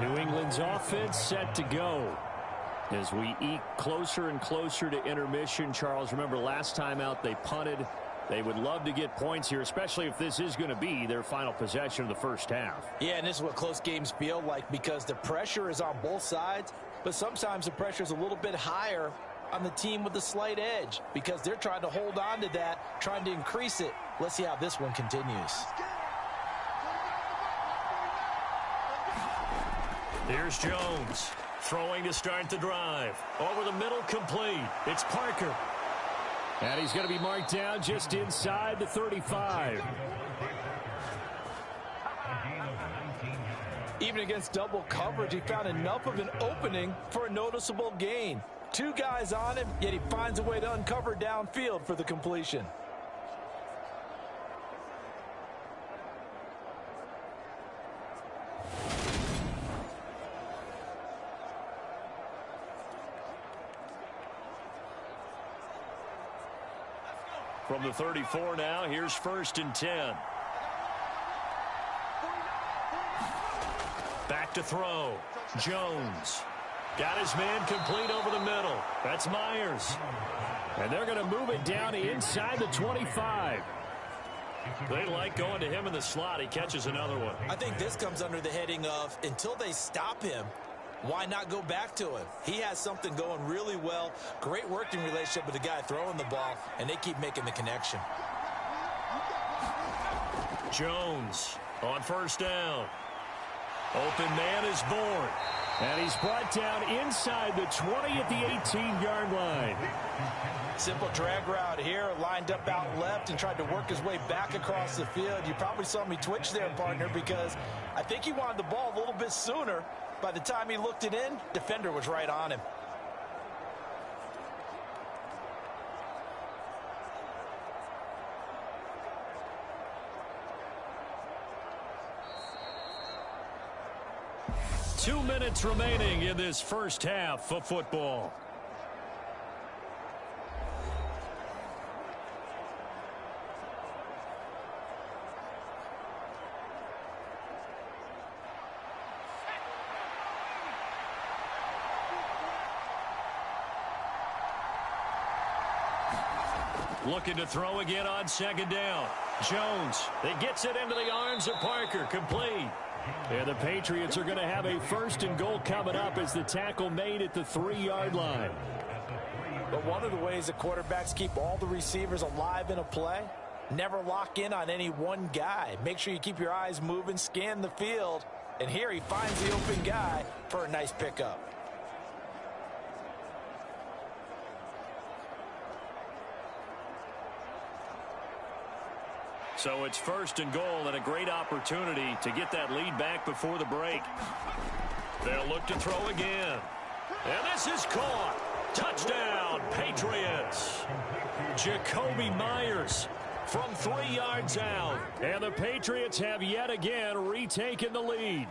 New England's offense set to go. As we eke closer and closer to intermission, Charles, remember last time out they punted. They would love to get points here, especially if this is going to be their final possession of the 1st half. Yeah, and this is what close games feel like because the pressure is on both sides, but sometimes the pressure is a little bit higher on the team with the slight edge because they're trying to hold on to that, trying to increase it. Let's see how this one continues. Here's Jones throwing to start the drive. Over the middle, complete. It's Parker. And he's going to be marked down just inside the 35. Even against double coverage, he found enough of an opening for a noticeable gain. 2 guys on him, yet he finds a way to uncover downfield for the completion. From the 34 now, here's 1st and 10. Back to throw. Jones. Got his man complete over the middle. That's Myers. And they're going to move it down inside the 25. They like going to him in the slot. He catches another one. I think this comes under the heading of until they stop him, Why not go back to him? He has something going really well. Great working relationship with the guy throwing the ball, and they keep making the connection. Jones on first down. Open man is born. And he's brought down inside the 20 at the 18-yard line. Simple drag route here, lined up out left and tried to work his way back across the field. You probably saw me twitch there, partner, because I think he wanted the ball a little bit sooner. By the time he looked it in, defender was right on him. Two minutes remaining in this first half of football. Looking to throw again on second down. Jones, that gets it into the arms of Parker, complete. And the Patriots are going to have a first and goal coming up as the tackle made at the 3-yard line. But one of the ways that quarterbacks keep all the receivers alive in a play, never lock in on any one guy. Make sure you keep your eyes moving, scan the field. And here he finds the open guy for a nice pickup. So it's first and goal and a great opportunity to get that lead back before the break. They'll look to throw again. And this is caught. Touchdown, Patriots. Jacoby Myers from 3 yards out. And the Patriots have yet again retaken the lead.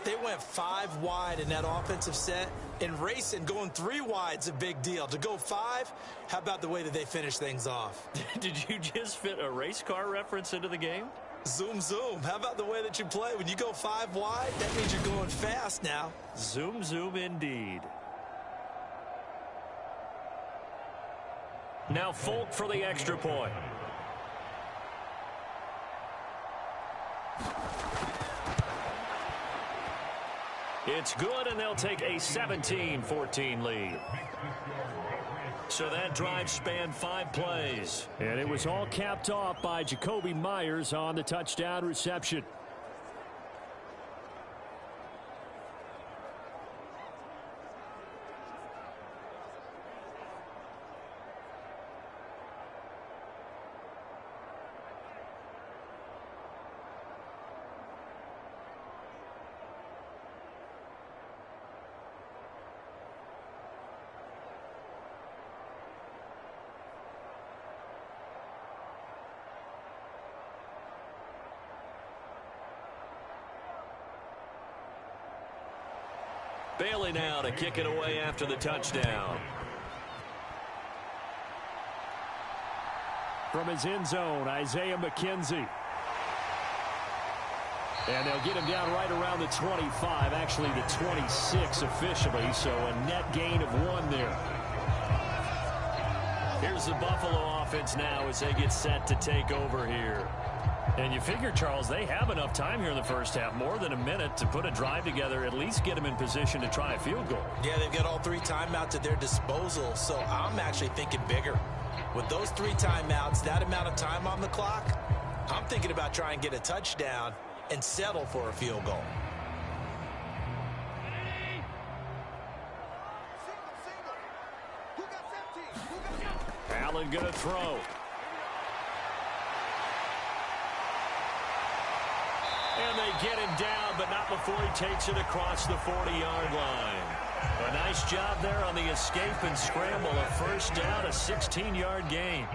They went 5 wide in that offensive set. And racing, going 3 wide's a big deal. To go 5, how about the way that they finish things off? Did you just fit a race car reference into the game? Zoom, zoom. How about the way that you play? When you go 5 wide, that means you're going fast now. Zoom, zoom indeed. Now FAULK for the extra point. It's good, and they'll take a 17-14 lead. So that drive spanned 5 plays. And it was all capped off by Jacoby Myers on the touchdown reception. Bailey now to kick it away after the touchdown. From his end zone, Isaiah McKenzie. And they'll get him down right around the 25, actually the 26 officially, so a net gain of 1 there. Here's the Buffalo offense now as they get set to take over here. And you figure, Charles, they have enough time here in the first half, more than a minute, to put a drive together, at least get them in position to try a field goal. Yeah, they've got all 3 timeouts at their disposal, so I'm actually thinking bigger. With those 3 timeouts, that amount of time on the clock, I'm thinking about trying to get a touchdown and settle for a field goal. Allen going to throw. And they get him down, but not before he takes it across the 40-yard line. A nice job there on the escape and scramble. A first down, a 16-yard gain.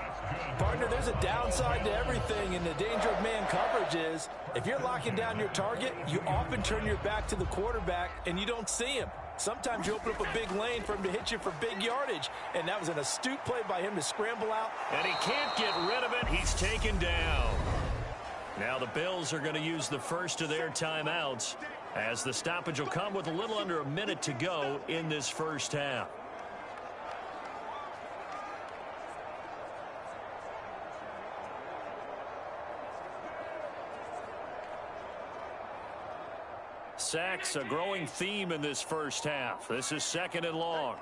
Partner, there's a downside to everything, and the danger of man coverage is if you're locking down your target, you often turn your back to the quarterback, and you don't see him. Sometimes you open up a big lane for him to hit you for big yardage, and that was an astute play by him to scramble out. And he can't get rid of it. He's taken down. Now the Bills are going to use the first of their timeouts as the stoppage will come with a little under a minute to go in this first half. Sacks, a growing theme in this first half. This is 2nd and long.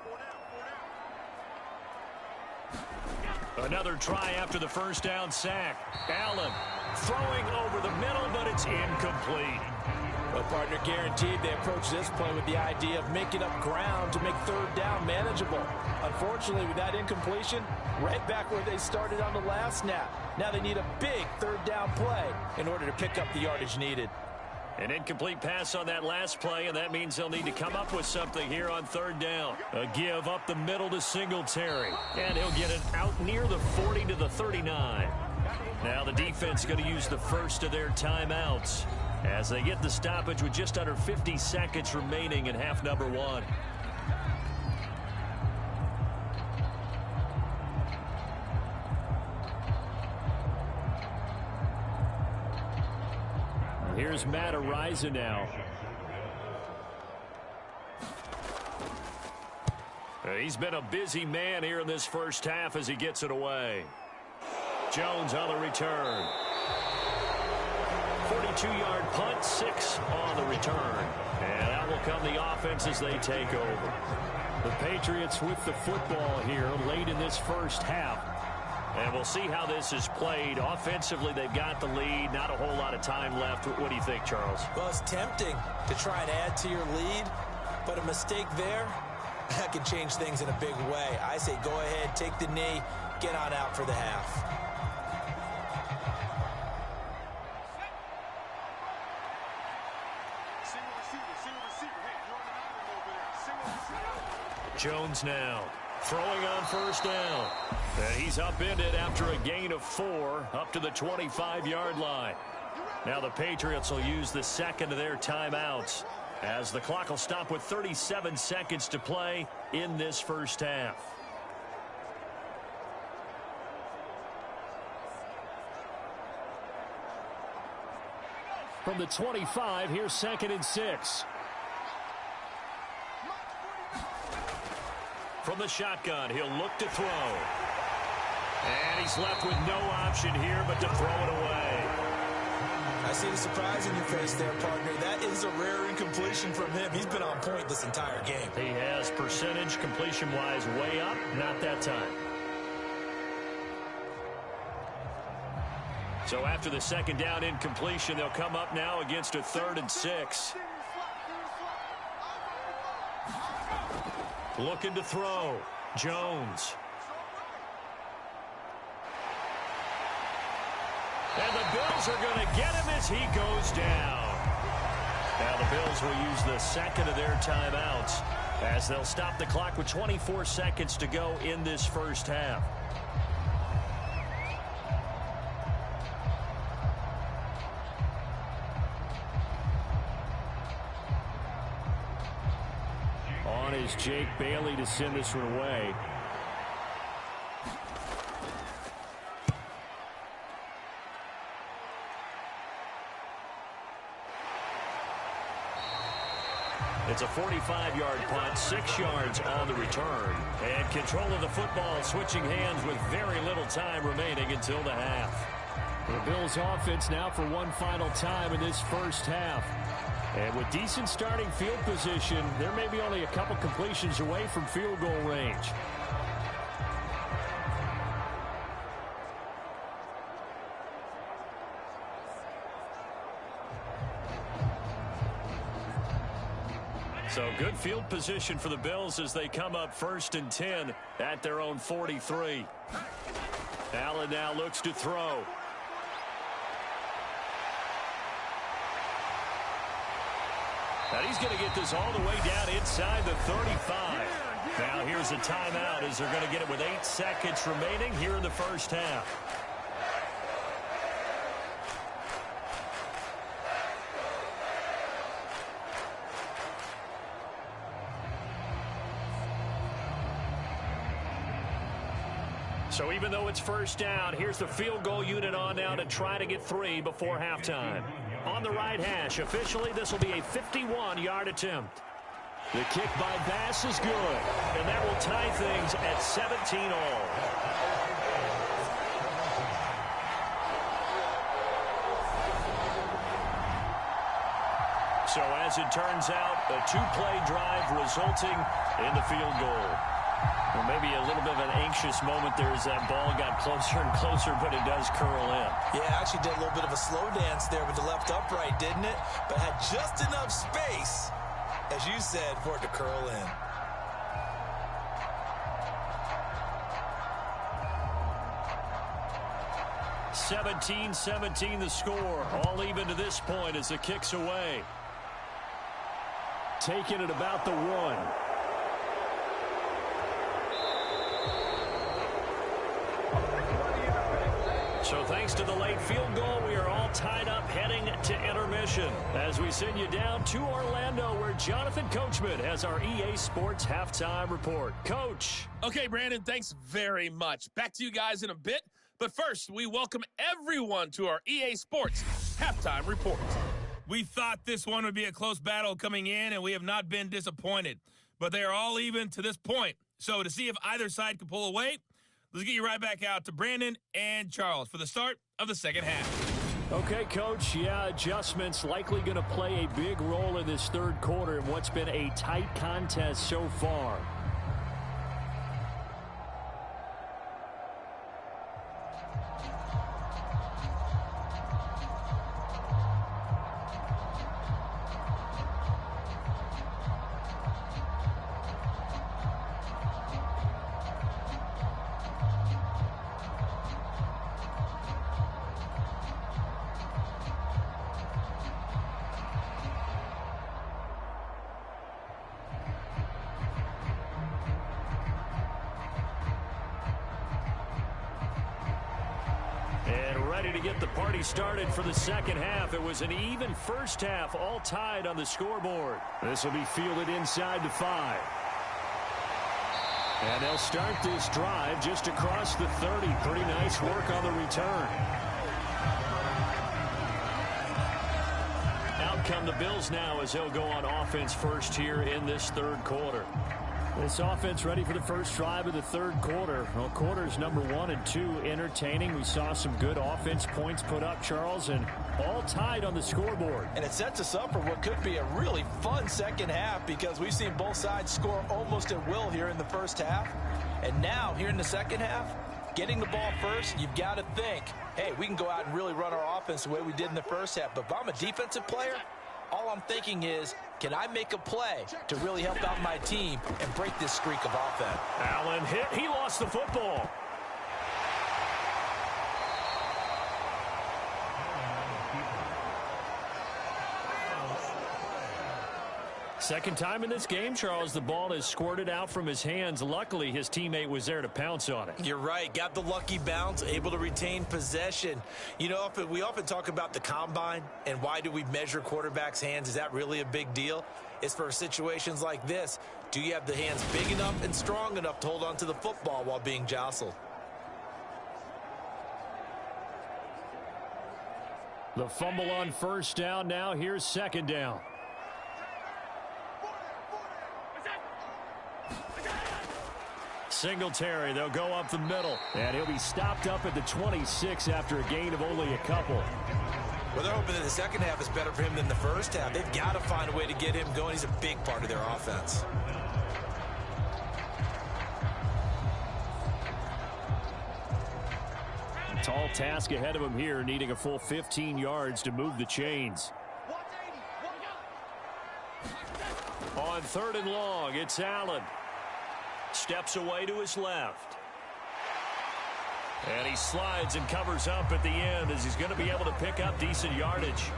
Another try after the first down sack. Allen throwing over the middle, but it's incomplete. Well, partner, guaranteed they approach this play with the idea of making up ground to make 3rd down manageable. Unfortunately, with that incompletion, right back where they started on the last snap. Now they need a big 3rd down play in order to pick up the yardage needed. An incomplete pass on that last play, and that means they'll need to come up with something here on 3rd down. A give up the middle to Singletary, and he'll get it out near the 40 to the 39. Now the defense going to use the first of their timeouts as they get the stoppage with just under 50 seconds remaining in half number 1. Here's Matt Ariza now. He's been a busy man here in this first half as he gets it away. Jones on the return. 42-yard punt, 6 on the return. And out will come the offense as they take over. The Patriots with the football here late in this first half. And we'll see how this is played. Offensively, they've got the lead. Not a whole lot of time left. What do you think, Charles? Well, it's tempting to try and add to your lead, but a mistake there, that can change things in a big way. I say go ahead, take the knee, get on out for the half. Jones now throwing on first down. And he's upended after a gain of 4 up to the 25-yard line. Now the Patriots will use the second of their timeouts as the clock will stop with 37 seconds to play in this first half. From the 25, here's 2nd and 6. From the shotgun, he'll look to throw. And he's left with no option here but to throw it away. I see the surprise in your face there, partner. That is a rare incompletion from him. He's been on point this entire game. He has percentage completion-wise way up, not that time. So after the 2nd down incompletion, they'll come up now against a 3rd and 6. Looking to throw. Jones. And the Bills are going to get him as he goes down. Now the Bills will use the second of their timeouts as they'll stop the clock with 24 seconds to go in this first half. On is Jake Bailey to send this one away. It's a 45-yard punt, 6 yards on the return. And control of the football switching hands with very little time remaining until the half. The Bills offense now for one final time in this first half. And with decent starting field position, there may be only a couple completions away from field goal range. So good field position for the Bills as they come up 1st and 10 at their own 43. Allen now looks to throw. And he's going to get this all the way down inside the 35. Now here's a timeout as they're going to get it with 8 seconds remaining here in the first half. So even though it's first down, here's the field goal unit on now to try to get 3 before halftime. On the right hash, officially this will be a 51-yard attempt. The kick by Bass is good, and that will tie things at 17 all. So as it turns out, a two-play drive resulting in the field goal. Well, maybe a little bit of an anxious moment there as that ball got closer and closer, but it does curl in. Yeah, actually did a little bit of a slow dance there with the left upright, didn't it? But had just enough space, as you said, for it to curl in. (17-17) the score. All even to this point as the kick's away. Taking it about the 1. So thanks to the late field goal, we are all tied up heading to intermission as we send you down to Orlando where Jonathan Coachman has our EA Sports halftime report. Coach. Okay, Brandon, thanks very much. Back to you guys in a bit. But first, we welcome everyone to our EA Sports halftime report. We thought this one would be a close battle coming in, and we have not been disappointed. But they are all even to this point. So to see if either side can pull away, let's get you right back out to Brandon and Charles for the start of the second half. Okay, Coach. Yeah, adjustments likely going to play a big role in this third quarter in what's been a tight contest so far. Ready to get the party started for the second half. It was an even first half, all tied on the scoreboard. This will be fielded inside the 5. And they'll start this drive just across the 30. Pretty nice work on the return. Out come the Bills now as they'll go on offense first here in this third quarter. This offense ready for the first drive of the third quarter. Well, quarters number 1 and 2 entertaining. We saw some good offense points put up, Charles, and all tied on the scoreboard. And it sets us up for what could be a really fun second half because we've seen both sides score almost at will here in the first half. And now, here in the second half, getting the ball first, you've got to think, hey, we can go out and really run our offense the way we did in the first half. But if I'm a defensive player, all I'm thinking is, can I make a play to really help out my team and break this streak of offense? Allen hit. He lost the football. Second time in this game, Charles, the ball is squirted out from his hands. Luckily, his teammate was there to pounce on it. You're right. Got the lucky bounce, able to retain possession. You know, we often talk about the combine and why do we measure quarterbacks' hands. Is that really a big deal? It's for situations like this. Do you have the hands big enough and strong enough to hold on to the football while being jostled? The fumble on first down. Now here's second down. Singletary, they'll go up the middle. And he'll be stopped up at the 26 after a gain of only a couple. Well, they're hoping that the second half is better for him than the first half. They've got to find a way to get him going. He's a big part of their offense. Tall task ahead of him here, needing a full 15 yards to move the chains. On third and long, it's Allen. Steps away to his left. And he slides and covers up at the end as he's going to be able to pick up decent yardage.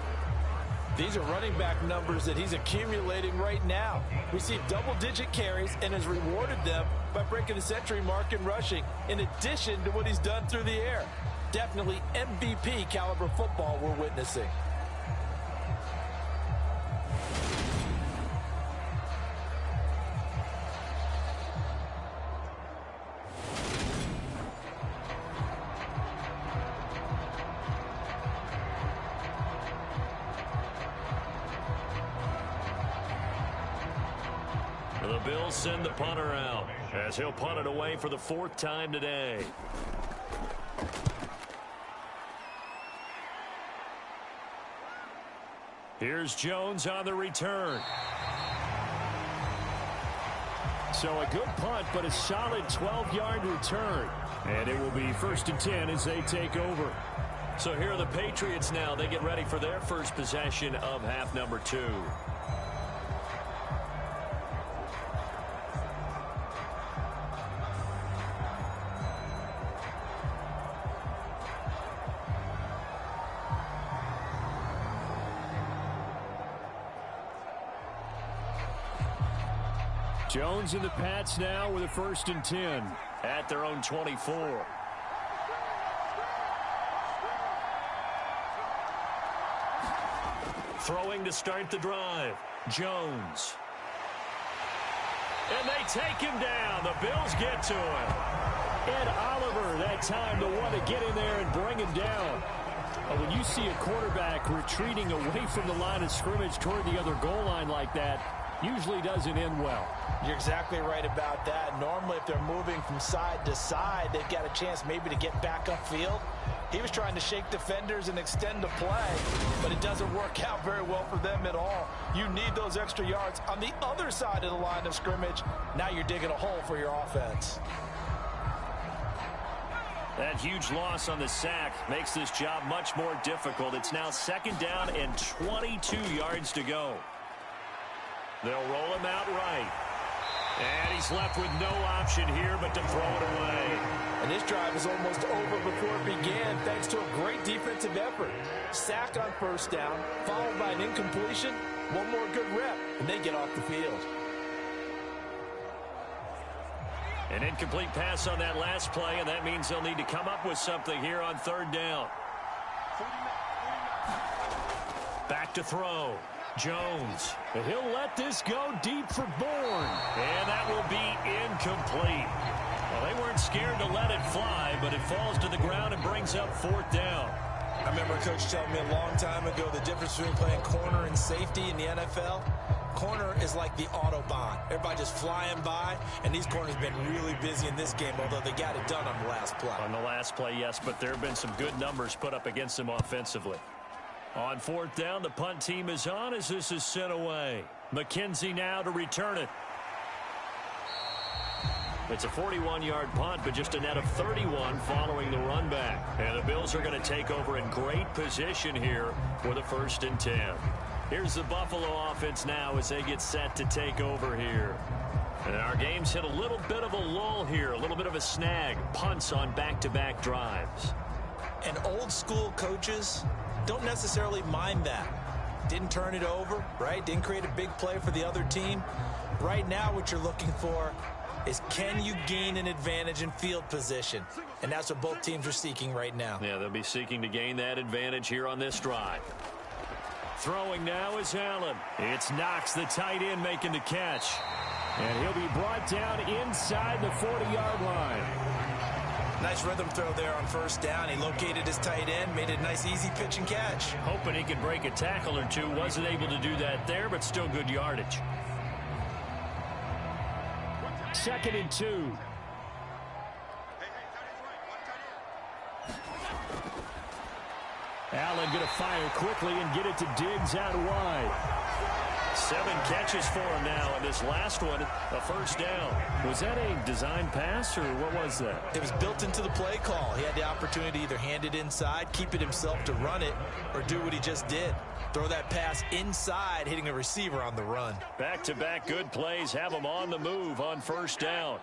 These are running back numbers that he's accumulating right now. Received double-digit carries and has rewarded them by breaking the century mark in rushing, in addition to what he's done through the air. Definitely MVP caliber football we're witnessing. The Bills send the punter out as he'll punt it away for the 4th time today. Here's Jones on the return. So a good punt, but a solid 12-yard return. And it will be 1st and 10 as they take over. So here are the Patriots now. They get ready for their first possession of half number 2. Jones and the Pats now with a 1st and 10 at their own 24. Throwing to start the drive. Jones. And they take him down. The Bills get to him. Ed Oliver, that time, the one to get in there and bring him down. When you see a quarterback retreating away from the line of scrimmage toward the other goal line like that, usually doesn't end well. You're exactly right about that. Normally, if they're moving from side to side, they've got a chance maybe to get back upfield. He was trying to shake defenders and extend the play, but it doesn't work out very well for them at all. You need those extra yards on the other side of the line of scrimmage. Now you're digging a hole for your offense. That huge loss on the sack makes this job much more difficult. It's now 2nd down and 22 yards to go. They'll roll him out right. And he's left with no option here but to throw it away. And this drive is almost over before it began thanks to a great defensive effort. Sack on 1st down, followed by an incompletion. One more good rep, and they get off the field. An incomplete pass on that last play, and that means they'll need to come up with something here on 3rd down. Back to throw. Jones. And he'll let this go deep for Bourne. And that will be incomplete. Well, they weren't scared to let it fly, but it falls to the ground and brings up 4th down. I remember a coach telling me a long time ago the difference between playing corner and safety in the NFL. Corner is like the Autobahn. Everybody just flying by, and these corners have been really busy in this game, although they got it done on the last play. On the last play, yes, but there have been some good numbers put up against them offensively. On 4th down, the punt team is on as this is sent away. McKenzie now to return it. It's a 41-yard punt, but just a net of 31 following the run back. And the Bills are going to take over in great position here for the 1st and 10. Here's the Buffalo offense now as they get set to take over here. And our game's hit a little bit of a lull here, a little bit of a snag. Punts on back-to-back drives. And old-school coaches don't necessarily mind that. Didn't turn it over, right? Didn't create a big play for the other team. Right now what you're looking for is can you gain an advantage in field position? And that's what both teams are seeking right now. Yeah, they'll be seeking to gain that advantage here on this drive. Throwing now is Allen. It's Knox, the tight end, making the catch. And he'll be brought down inside the 40-yard line. Nice rhythm throw there on 1st down. He located his tight end, made it a nice easy pitch and catch. Hoping he could break a tackle or two. Wasn't able to do that there, but still good yardage. 2nd and 2. Allen going to fire quickly and get it to Diggs out wide. 7 catches for him now, and this last one, a 1st down. Was that a design pass, or what was that? It was built into the play call. He had the opportunity to either hand it inside, keep it himself to run it, or do what he just did. Throw that pass inside, hitting a receiver on the run. Back-to-back good plays have him on the move on 1st down.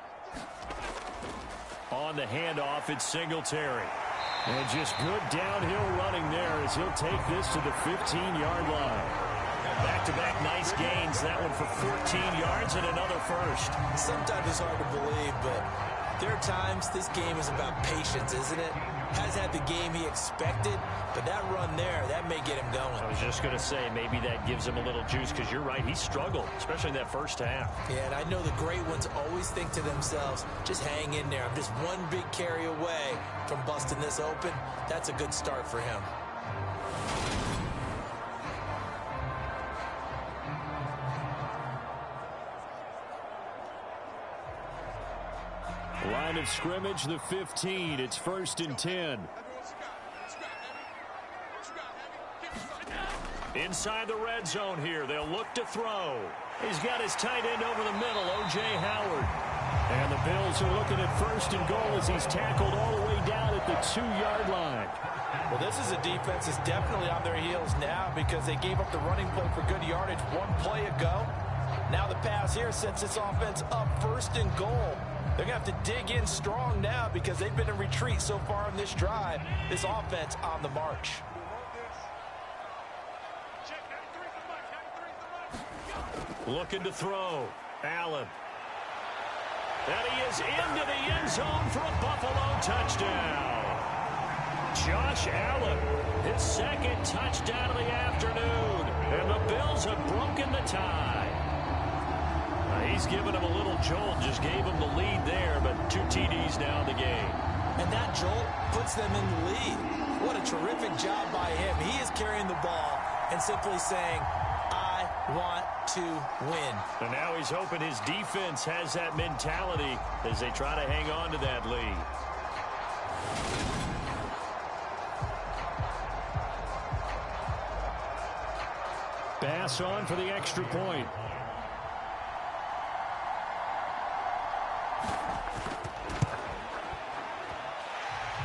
On the handoff, it's Singletary. And just good downhill running there as he'll take this to the 15-yard line. Back-to-back nice gains. That one for 14 yards and another 1st. Sometimes it's hard to believe, but there are times this game is about patience, isn't it? Has had the game he expected, but that run there, that may get him going. I was just going to say, maybe that gives him a little juice, because you're right, he struggled, especially in that 1st half. Yeah, and I know the great ones always think to themselves, just hang in there. I'm just one big carry away from busting this open. That's a good start for him. Line of scrimmage, the 15. It's 1st and 10. Inside the red zone here, they'll look to throw. He's got his tight end over the middle, O.J. Howard. And the Bills are looking at 1st and goal as he's tackled all the way down at the 2-yard line. Well, this is a defense that's definitely on their heels now because they gave up the running play for good yardage one play ago. Now the pass here sets this offense up 1st and goal. They're going to have to dig in strong now because they've been in retreat so far in this drive. This offense on the march. Looking to throw. Allen. And he is into the end zone for a Buffalo touchdown. Josh Allen, his 2nd touchdown of the afternoon. And the Bills have broken the tie. He's given him a little jolt, just gave him the lead there, but 2 TDs now in the game. And that jolt puts them in the lead. What a terrific job by him. He is carrying the ball and simply saying, I want to win. And now he's hoping his defense has that mentality as they try to hang on to that lead. Pass on for the extra point.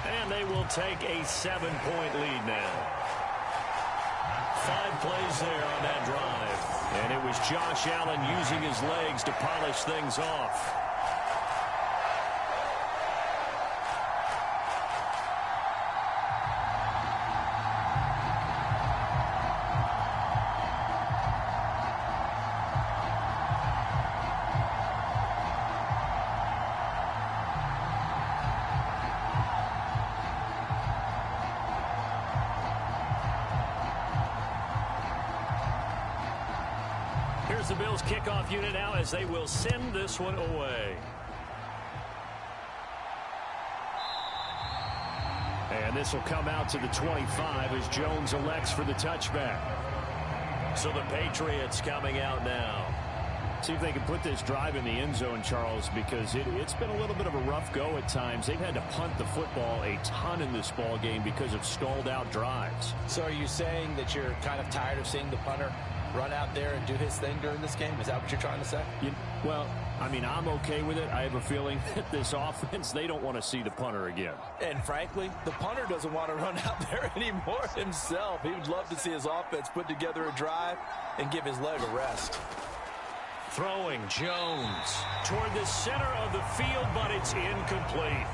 And they will take a 7-point lead now. 5 plays there on that drive. And it was Josh Allen using his legs to polish things off. Here's the Bills kickoff unit now as they will send this one away. And this will come out to the 25 as Jones elects for the touchback. So the Patriots coming out now. See if they can put this drive in the end zone, Charles, because it's been a little bit of a rough go at times. They've had to punt the football a ton in this ball game because of stalled out drives. So are you saying that you're kind of tired of seeing the punter run out there and do his thing during this game? Is that what you're trying to say? Well, I mean, I'm okay with it. I have a feeling that this offense, they don't want to see the punter again. And frankly, the punter doesn't want to run out there anymore himself. He would love to see his offense put together a drive and give his leg a rest. Throwing Jones toward the center of the field, but it's incomplete.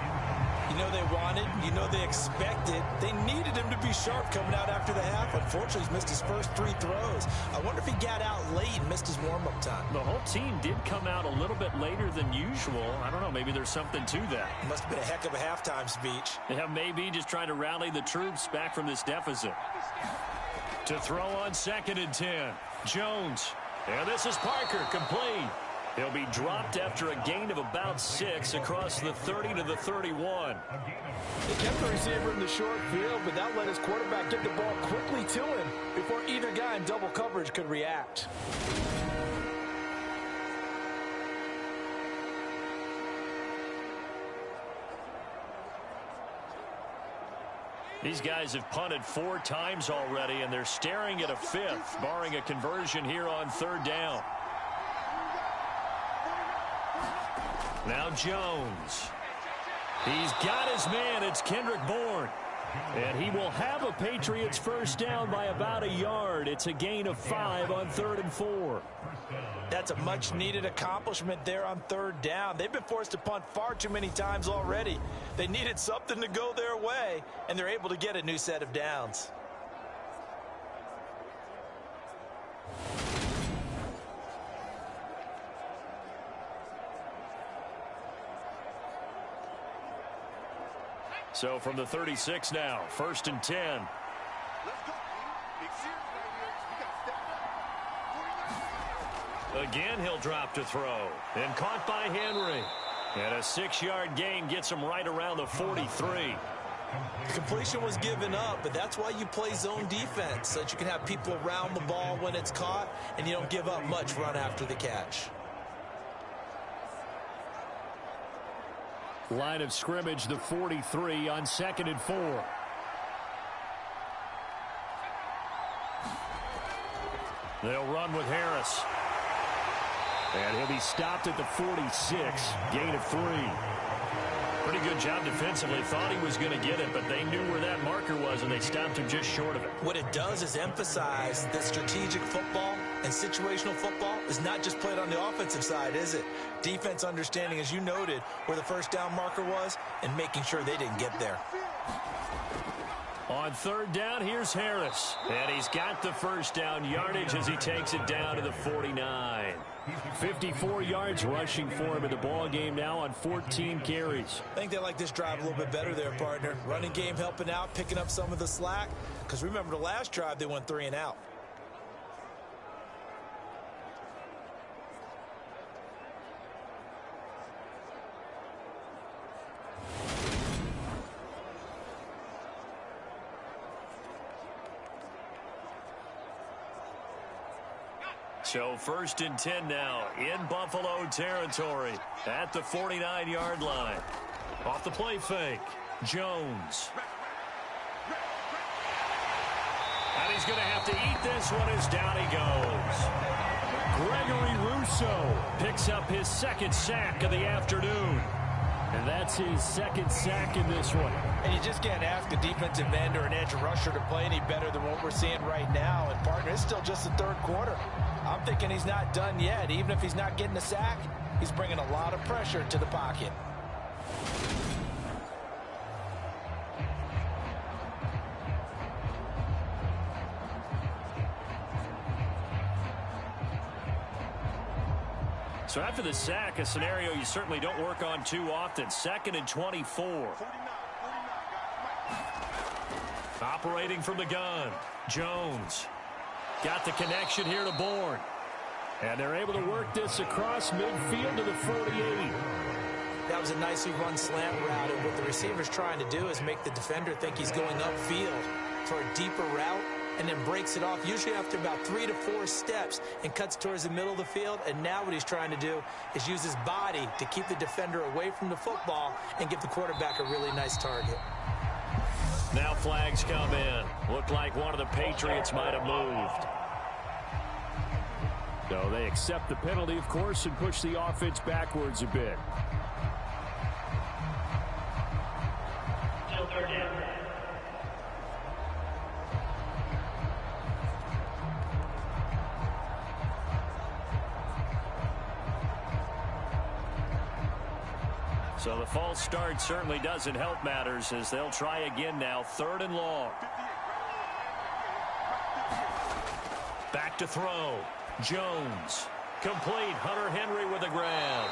You know they wanted, you know they expected. They needed him to be sharp coming out after the half. Unfortunately, he's missed his first 3 throws. I wonder if he got out late and missed his warm-up time. The whole team did come out a little bit later than usual. I don't know, maybe there's something to that. It must have been a heck of a halftime speech. Yeah, maybe just trying to rally the troops back from this deficit. To throw on 2nd and 10. Jones. And this is Parker, complete. He'll be dropped after a gain of about 6 across the 30 to the 31. They kept the receiver in the short field, but that let his quarterback get the ball quickly to him before either guy in double coverage could react. These guys have punted 4 times already, and they're staring at a 5th, barring a conversion here on 3rd down. Now Jones. He's got his man. It's Kendrick Bourne. And he will have a Patriots first down by about a yard. It's a gain of 5 on 3rd and 4. That's a much-needed accomplishment there on 3rd down. They've been forced to punt far too many times already. They needed something to go their way, and they're able to get a new set of downs. So from the 36 now, 1st and 10. Let's go. Big series right here. We got Again, he'll drop to throw. And caught by Henry. And a 6-yard gain gets him right around the 43. Completion was given up, but that's why you play zone defense, so that you can have people around the ball when it's caught, and you don't give up much run after the catch. Line of scrimmage, the 43 on 2nd and 4. They'll run with Harris. And he'll be stopped at the 46. Gain of 3. Pretty good job defensively. Thought he was going to get it, but they knew where that marker was, and they stopped him just short of it. What it does is emphasize that strategic football and situational football is not just played on the offensive side, is it? Defense understanding, as you noted, where the first down marker was and making sure they didn't get there. On third down, here's Harris. And he's got the first down yardage as he takes it down to the 49. 54 yards rushing for him in the ball game now on 14 carries. I think they like this drive a little bit better there, partner. Running game helping out, picking up some of the slack. Because remember the last drive, they went 3 and out. So first and 10 now in Buffalo territory at the 49-yard line. Off the play fake, Jones. And he's going to have to eat this one as down he goes. Gregory Rousseau picks up his second sack of the afternoon. And that's his second sack in this one. And you just can't ask a defensive end or an edge rusher to play any better than what we're seeing right now. And, partner, it's still just the third quarter. I'm thinking he's not done yet. Even if he's not getting a sack, he's bringing a lot of pressure to the pocket. So after the sack, a scenario you certainly don't work on too often. 2nd and 24. Operating from the gun, Jones. Got the connection here to Bourne. And they're able to work this across midfield to the 48. That was a nicely run slant route, and what the receiver's trying to do is make the defender think he's going upfield for a deeper route, and then breaks it off usually after about 3 to 4 steps and cuts towards the middle of the field. And now what he's trying to do is use his body to keep the defender away from the football and give the quarterback a really nice target. Now flags come in. Looked like one of the Patriots might have moved. So they accept the penalty, of course, and push the offense backwards a bit. Still third down. So the false start certainly doesn't help matters as they'll try again now. 3rd and long. Back to throw. Jones. Complete. Hunter Henry with a grab.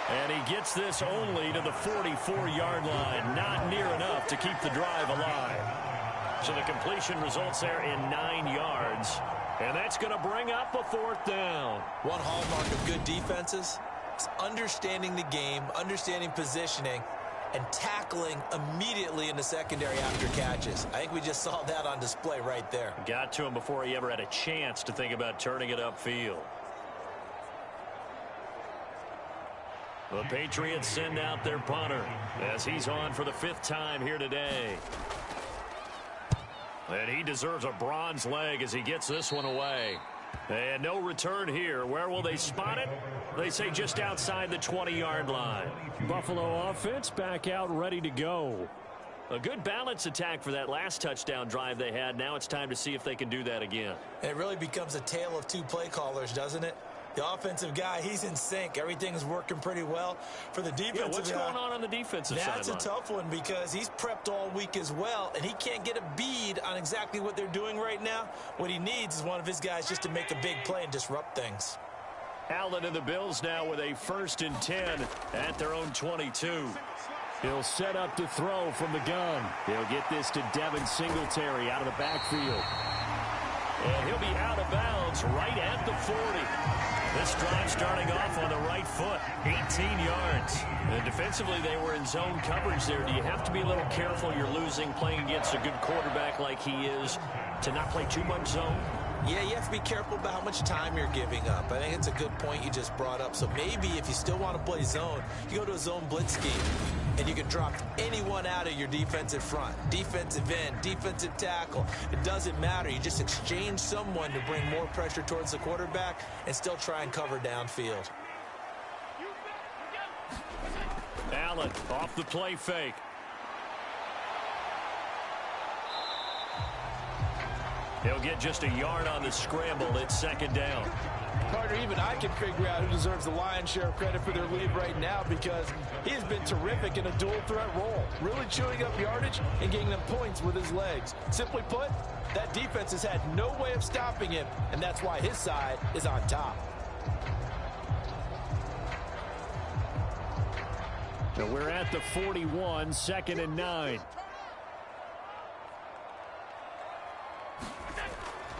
And he gets this only to the 44-yard line. Not near enough to keep the drive alive. So the completion results there in 9 yards. And that's going to bring up a 4th down. One hallmark of good defenses is understanding the game, understanding positioning, and tackling immediately in the secondary after catches. I think we just saw that on display right there. Got to him before he ever had a chance to think about turning it upfield. The Patriots send out their punter as he's on for the 5th time here today. And he deserves a bronze leg as he gets this one away. And no return here. Where will they spot it? They say just outside the 20-yard line. Buffalo offense back out ready to go. A good balance attack for that last touchdown drive they had. Now it's time to see if they can do that again. It really becomes a tale of 2 play callers, doesn't it? The offensive guy, he's in sync. Everything's working pretty well. For the defensive what's going on the defensive side? That's a tough one because he's prepped all week as well, and he can't get a bead on exactly what they're doing right now. What he needs is one of his guys just to make a big play and disrupt things. Allen and the Bills now with a 1st and 10 at their own 22. He'll set up to throw from the gun. He'll get this to Devin Singletary out of the backfield. And he'll be out of bounds right at the 40. This drive starting off on the right foot, 18 yards. And defensively, they were in zone coverage there. Do you have to be a little careful? You're losing, playing against a good quarterback like he is, to not play too much zone? Yeah, you have to be careful about how much time you're giving up. I think it's a good point you just brought up. So maybe if you still want to play zone, you go to a zone blitz scheme. and you can drop anyone out of your defensive front. Defensive end, defensive tackle. It doesn't matter. You just exchange someone to bring more pressure towards the quarterback and still try and cover downfield. Allen off the play fake. He'll get just a yard on the scramble. It's second down. Partner, even I can figure out who deserves the lion's share of credit for their lead right now, because he has been terrific in a dual threat role, really chewing up yardage and getting them points with his legs. Simply put, that defense has had no way of stopping him, and that's why his side is on top. So we're at the 41, 2nd and 9.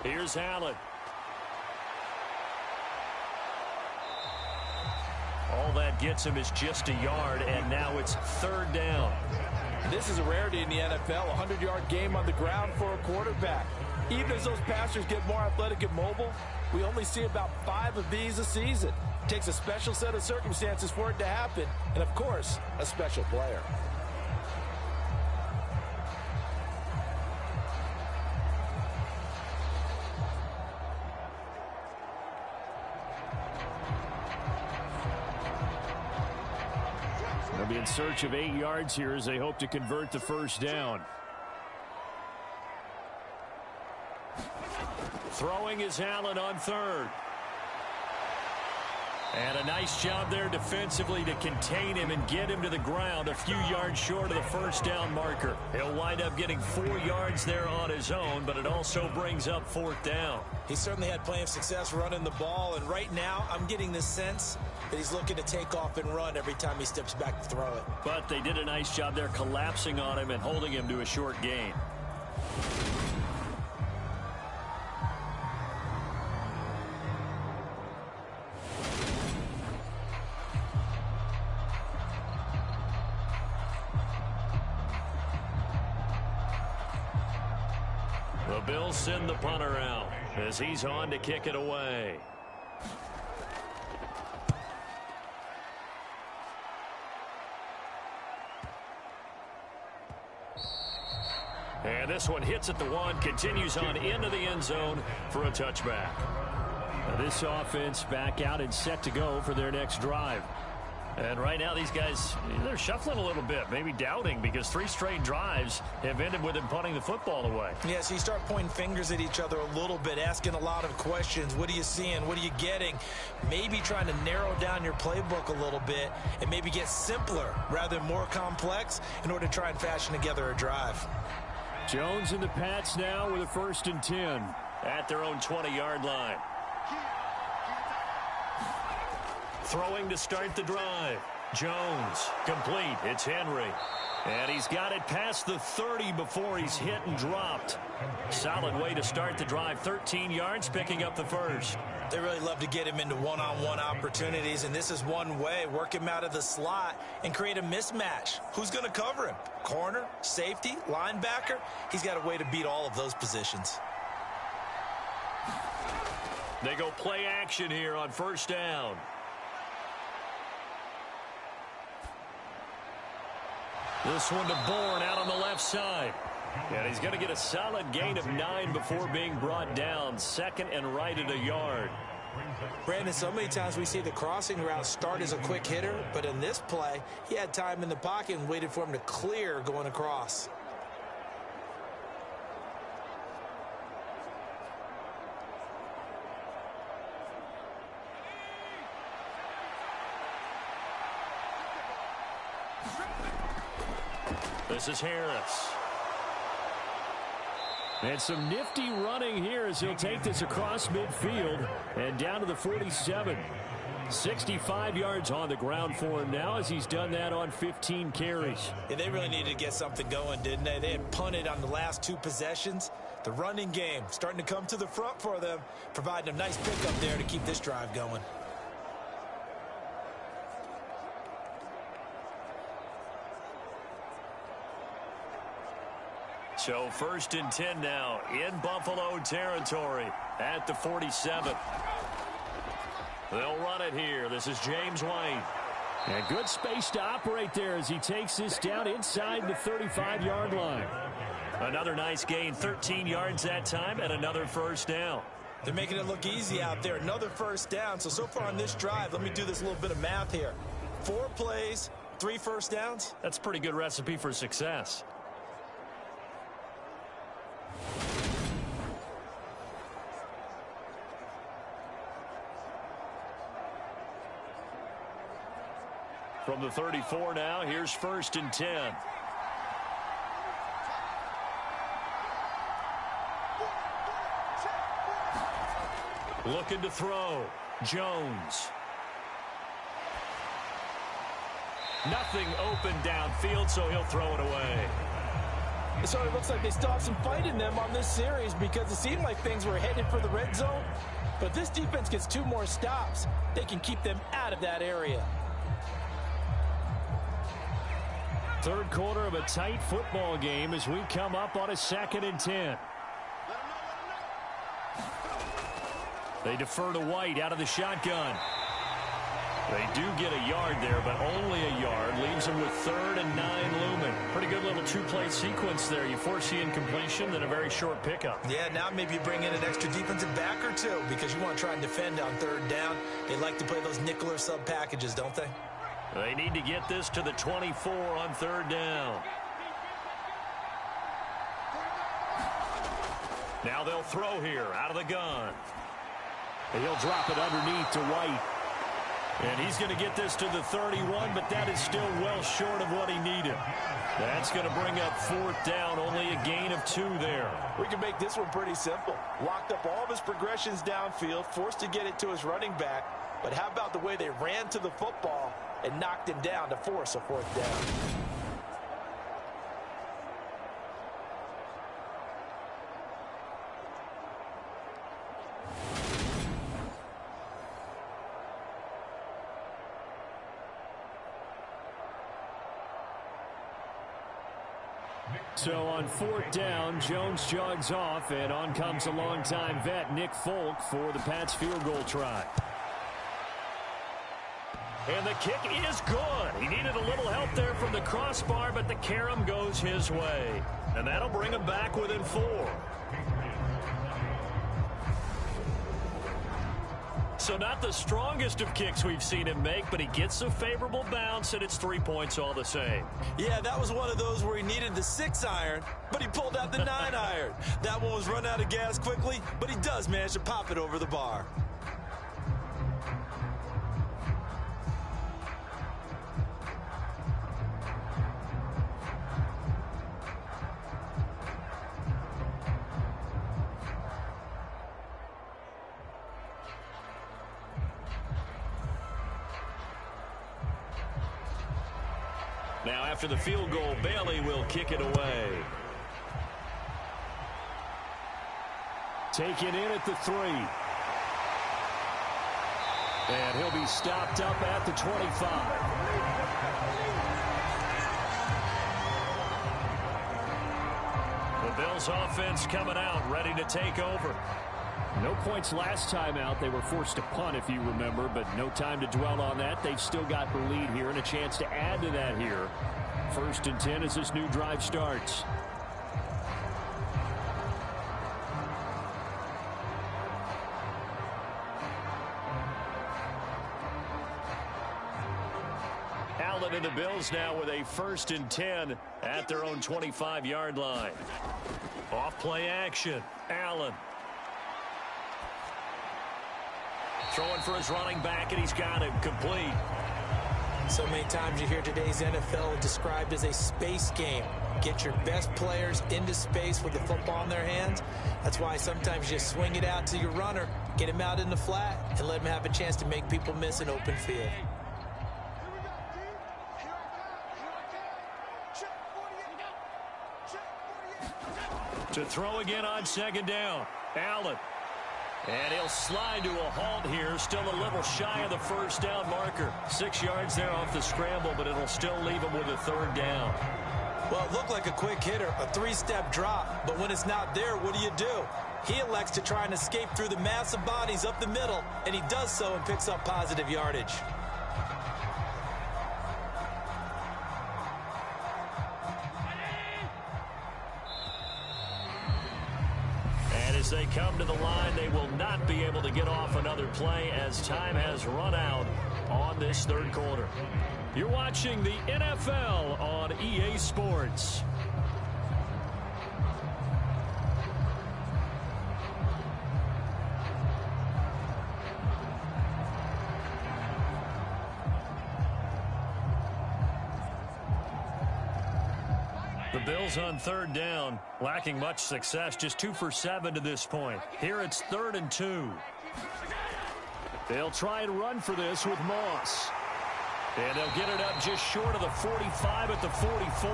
Here's Allen. All that gets him is just a yard, and now it's third down. This is a rarity in the NFL, a 100-yard game on the ground for a quarterback. Even as those passers get more athletic and mobile, we only see about 5 of these a season. It takes a special set of circumstances for it to happen, and of course, a special player. They'll be in search of 8 yards here as they hope to convert the first down. Throwing is Allen on third. And a nice job there defensively to contain him and get him to the ground a few yards short of the first down marker. He'll wind up getting 4 yards there on his own, but it also brings up fourth down. He certainly had plenty of success running the ball, and right now I'm getting the sense that he's looking to take off and run every time he steps back to throw it. But they did a nice job there collapsing on him and holding him to a short gain. The Bills send the punter out as he's on to kick it away. And this one hits at the 1, continues on into the end zone for a touchback. Now this offense back out and set to go for their next drive. And right now these guys, they're shuffling a little bit, maybe doubting, because 3 straight drives have ended with them punting the football away. Yeah, so you start pointing fingers at each other a little bit, asking a lot of questions. What are you seeing? What are you getting? Maybe trying to narrow down your playbook a little bit and maybe get simpler rather than more complex in order to try and fashion together a drive. Jones and the Pats now with a 1st and 10 at their own 20-yard line. Throwing to start the drive. Jones complete. It's Henry. And he's got it past the 30 before he's hit and dropped. Solid way to start the drive. 13 yards, picking up the first. They really love to get him into one-on-one opportunities, and this is one way. Work him out of the slot and create a mismatch. Who's going to cover him? Corner, safety, linebacker? He's got a way to beat all of those positions. They go play action here on first down. This one to Bourne out on the left side. And he's going to get a solid gain of 9 before being brought down. 2nd and right at a yard. Brandon, so many times we see the crossing route start as a quick hitter, but in this play, he had time in the pocket and waited for him to clear going across. This is Harris. And some nifty running here as he'll take this across midfield and down to the 47. 65 yards on the ground for him now as he's done that on 15 carries. Yeah, they really needed to get something going, didn't they? They had punted on the last 2 possessions. The running game starting to come to the front for them, providing a nice pickup there to keep this drive going. So 1st and 10 now in Buffalo territory at the 47. They'll run it here. This is James White. And good space to operate there as he takes this down inside the 35-yard line. Another nice gain, 13 yards that time, and another first down. They're making it look easy out there. Another first down. So far on this drive, let me do this little bit of math here. 4 plays, 3 first downs. That's a pretty good recipe for success. From the 34 now, here's 1st and 10. Looking to throw. Jones. Nothing open downfield, so he'll throw it away. So it looks like they still have some fight in them on this series because it seemed like things were headed for the red zone. But this defense gets 2 more stops. They can keep them out of that area. Third quarter of a tight football game as we come up on a 2nd and 10. They defer to White out of the shotgun. They do get a yard there, but only a yard. Leaves them with 3rd and 9 looming. Pretty good little 2-play sequence there. You force the incompletion, then a very short pickup. Yeah, now maybe you bring in an extra defensive back or 2 because you want to try and defend on 3rd down. They like to play those nickel or sub packages, don't they? They need to get this to the 24 on 3rd down. Now they'll throw here out of the gun. And he'll drop it underneath to White. And he's going to get this to the 31, but that is still well short of what he needed. That's going to bring up 4th down, only a gain of 2 there. We can make this one pretty simple. Locked up all of his progressions downfield, forced to get it to his running back. But how about the way they ran to the football and knocked him down to force a 4th down? So on 4th down, Jones jogs off, and on comes a longtime vet, Nick FAULK, for the Pats' field goal try. And the kick is good. He needed a little help there from the crossbar, but the carom goes his way. And that'll bring him back within 4. So not the strongest of kicks we've seen him make, but he gets a favorable bounce, and it's 3 points all the same. Yeah, that was one of those where he needed the 6-iron, but he pulled out the 9-iron. That one was run out of gas quickly, but he does manage to pop it over the bar. Now after the field goal, Bailey will kick it away. Taken in at the 3. And he'll be stopped up at the 25. The Bills offense coming out, ready to take over. No points last time out. They were forced to punt, if you remember, but no time to dwell on that. They've still got the lead here and a chance to add to that here. 1st and 10 as this new drive starts. Allen and the Bills now with a 1st and 10 at their own 25-yard line. Off play action. Allen. Throwing for his running back, and he's got him complete. So many times you hear today's NFL described as a space game. Get your best players into space with the football in their hands. That's why sometimes you swing it out to your runner, get him out in the flat, and let him have a chance to make people miss an open field. To throw again on 2nd down. Allen. And he'll slide to a halt here. Still a little shy of the 1st down marker. 6 yards there off the scramble, but it'll still leave him with a 3rd down. Well, it looked like a quick hitter, a 3-step drop. But when it's not there, what do? He elects to try and escape through the massive bodies up the middle, and he does so and picks up positive yardage. As they come to the line, they will not be able to get off another play as time has run out on this third quarter. You're watching the NFL on EA Sports. The Bills on third down, lacking much success, just 2 for 7 to this point. Here it's 3rd and 2. They'll try and run for this with Moss. And they'll get it up just short of the 45 at the 44.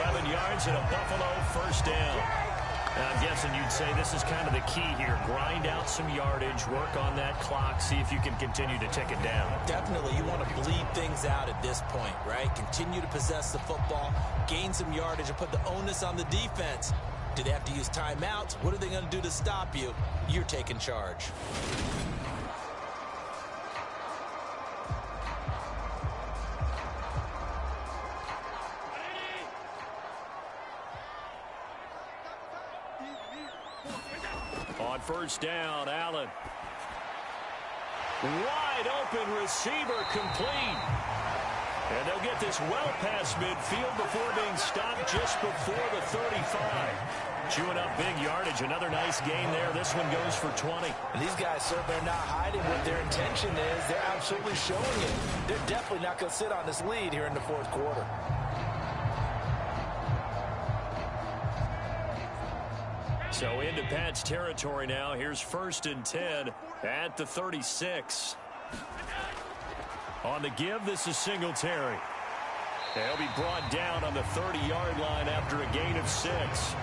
11 yards and a Buffalo first down. I'm guessing you'd say this is kind of the key here. Grind out some yardage, work on that clock, see if you can continue to tick it down. Definitely, you want to bleed things out at this point, right? Continue to possess the football, gain some yardage, and put the onus on the defense. Do they have to use timeouts? What are they going to do to stop you? You're taking charge. On first down, Allen. Wide open receiver complete. And they'll get this well past midfield before being stopped just before the 35. Chewing up big yardage. Another nice gain there. This one goes for 20. And these guys, sir, they're not hiding what their intention is. They're absolutely showing it. They're definitely not going to sit on this lead here in the fourth quarter. So into Pat's territory now. Here's 1st and 10 at the 36. On the give, this is Singletary. They'll be brought down on the 30-yard line after a gain of 6.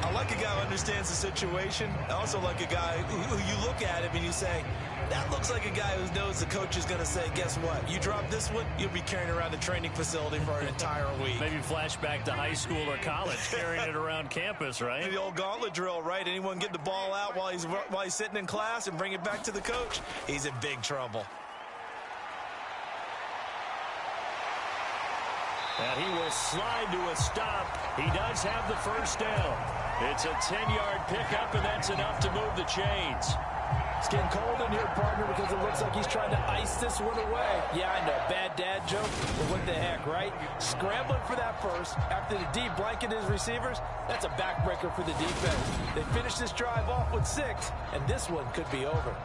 I like a guy who understands the situation. I also like a guy who you look at him and you say, that looks like a guy who knows the coach is going to say, guess what? You drop this one, you'll be carrying around the training facility for an entire week. Maybe flashback to high school or college, carrying it around campus, right? The old gauntlet drill, right? Anyone get the ball out while he's sitting in class and bring it back to the coach? He's in big trouble. And he will slide to a stop. He does have the first down. It's a 10-yard pickup, and that's enough to move the chains. It's getting cold in here, partner, because it looks like he's trying to ice this one away. Yeah, I know, bad dad joke, but what the heck, right? Scrambling for that first after the deep blanket his receivers, that's a backbreaker for the defense. They finish this drive off with 6, and this one could be over.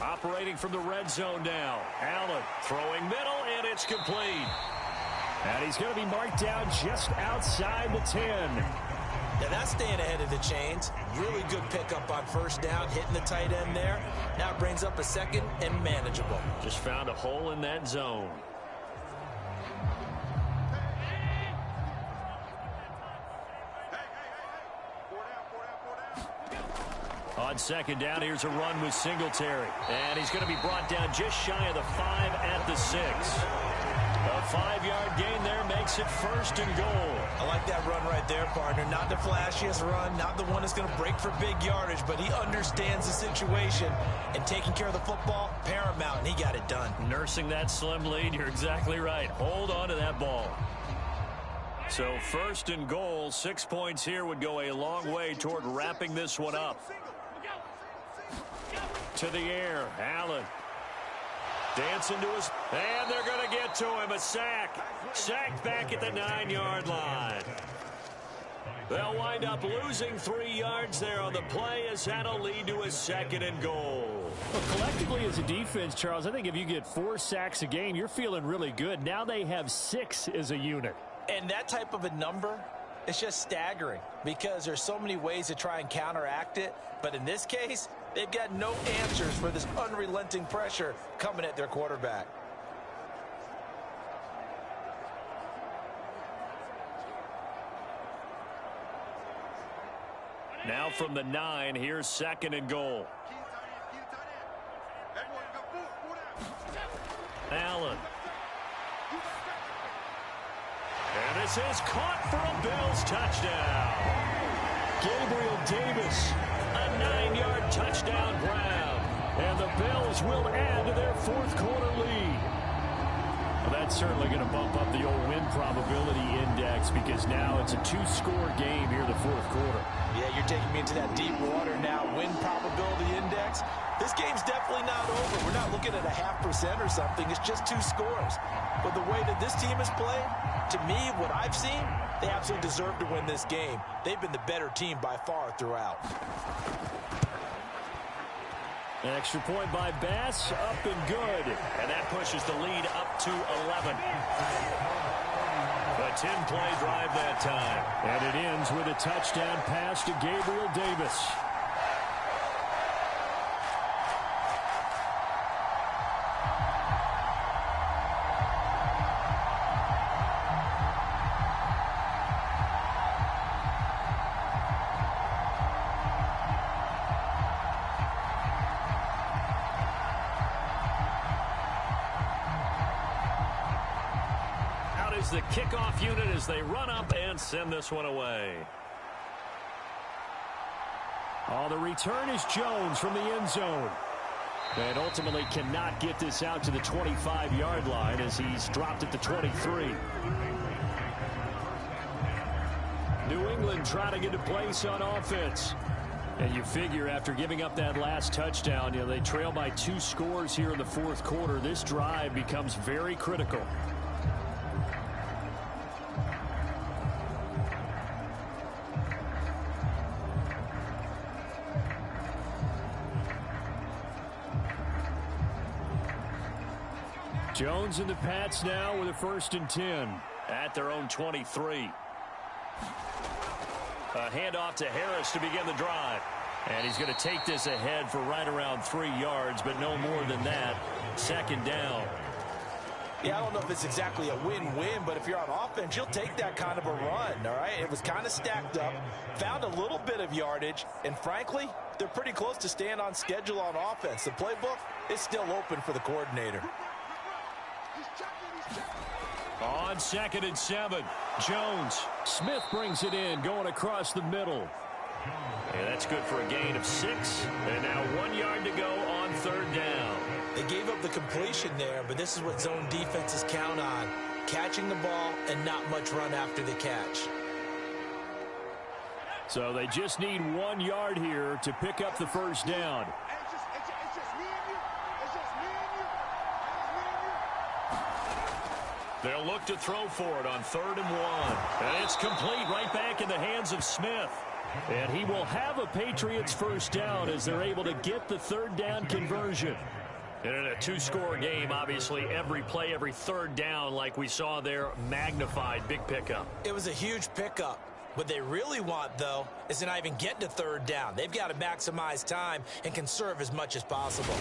Operating from the red zone now. Allen throwing middle, and it's complete. And he's going to be marked down just outside the 10. Now that's staying ahead of the chains. Really good pickup on first down, hitting the tight end there. Now it brings up a 2nd and manageable. Just found a hole in that zone. On 2nd down, here's a run with Singletary. And he's going to be brought down just shy of the 5 at the 6. A 5-yard gain there makes it 1st and goal. I like that run right there, partner. Not the flashiest run, not the one that's going to break for big yardage, but he understands the situation, and taking care of the football, paramount, and he got it done. Nursing that slim lead, you're exactly right. Hold on to that ball. So 1st and goal, 6 points here would go a long way toward wrapping this one up. To the air, Allen. Dancing to his, and they're going to get to him. A sack. Sacked back at the 9-yard line. They'll wind up losing 3 yards there on the play as that'll lead to a 2nd and goal. Well, collectively as a defense, Charles, I think if you get 4 sacks a game, you're feeling really good. Now they have 6 as a unit. And that type of a number, it's just staggering because there's so many ways to try and counteract it. But in this case, they've got no answers for this unrelenting pressure coming at their quarterback. Now from the 9, here's 2nd and goal. Allen. And this is caught for a Bills touchdown. Gabriel Davis, a 9-yard touchdown grab. And the Bills will add to their fourth quarter lead. Well, that's certainly going to bump up the old win probability index because now it's a two-score game here in the fourth quarter. Yeah, you're taking me into that deep water now. Win probability index. This game's definitely not over. We're not looking at a 0.5% or something. It's just 2 scores. But the way that this team has played, to me, what I've seen, they absolutely deserve to win this game. They've been the better team by far throughout. An extra point by Bass, up and good. And that pushes the lead up to 11. A 10-play drive that time. And it ends with a touchdown pass to Gabriel Davis. The kickoff unit as they run up and send this one away. Oh, the return is Jones from the end zone. And ultimately cannot get this out to the 25-yard line as he's dropped at the 23. New England trying to get a place on offense. And you figure after giving up that last touchdown, they trail by 2 scores here in the fourth quarter. This drive becomes very critical. Jones and the Pats now with a 1st and 10. At their own 23. A handoff to Harris to begin the drive. And he's going to take this ahead for right around 3 yards, but no more than that. 2nd down. Yeah, I don't know if it's exactly a win-win, but if you're on offense, you'll take that kind of a run, all right? It was kind of stacked up, found a little bit of yardage, and frankly, they're pretty close to staying on schedule on offense. The playbook is still open for the coordinator. On 2nd and 7, Jones. Smith brings it in, going across the middle. And that's good for a gain of 6. And now 1 yard to go on 3rd down. They gave up the completion there, but this is what zone defenses count on. Catching the ball and not much run after the catch. So they just need 1 yard here to pick up the 1st down. They'll look to throw for it on 3rd and 1. And it's complete right back in the hands of Smith. And he will have a Patriots 1st down as they're able to get the 3rd down conversion. And in a 2-score game, obviously, every play, every 3rd down, like we saw there, magnified. Big pickup. It was a huge pickup. What they really want, though, is to not even get to 3rd down. They've got to maximize time and conserve as much as possible.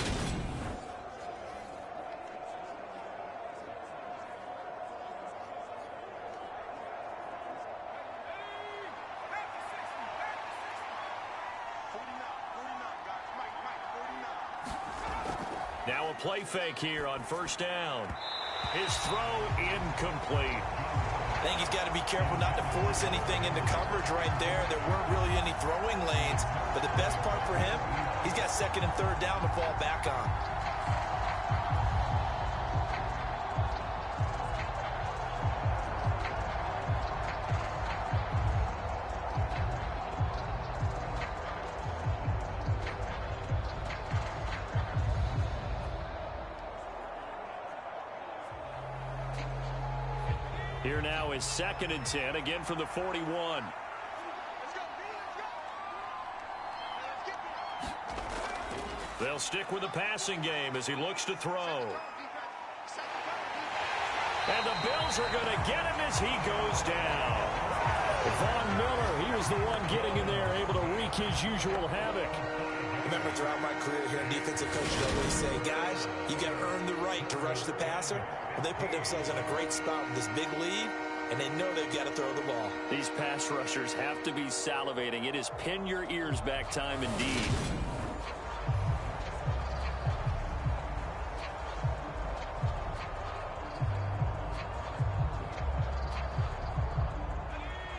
Now a play fake here on 1st down. His throw incomplete. I think he's got to be careful not to force anything into coverage right there. There weren't really any throwing lanes. But the best part for him, he's got 2nd and 3rd down to fall back on. Here now is 2nd and 10, again from the 41. They'll stick with the passing game as he looks to throw. And the Bills are going to get him as he goes down. Von Miller, he was the one getting in there, able to wreak his usual havoc. Remember, throughout my career here in defensive coaches, I always say, guys, you got to earn the right to rush the passer. Well, they put themselves in a great spot with this big lead, and they know they've got to throw the ball. These pass rushers have to be salivating. It is pin your ears back time indeed.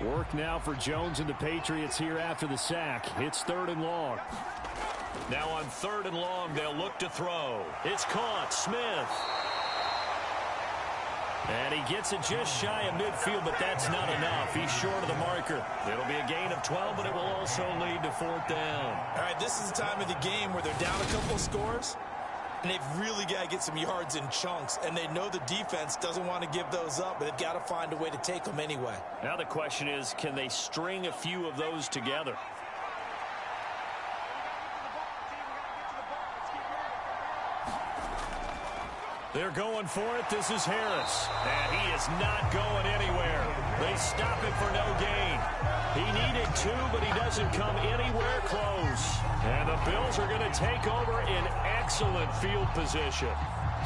Work now for Jones and the Patriots here after the sack. It's 3rd and long. Now on 3rd and long, they'll look to throw. It's caught. Smith. And he gets it just shy of midfield, but that's not enough. He's short of the marker. It'll be a gain of 12, but it will also lead to 4th down. All right, this is the time of the game where they're down a couple of scores, and they've really got to get some yards in chunks, and they know the defense doesn't want to give those up, but they've got to find a way to take them anyway. Now the question is, can they string a few of those together? They're going for it. This is Harris. And he is not going anywhere. They stop him for no gain. He needed 2, but he doesn't come anywhere close. And the Bills are going to take over in excellent field position.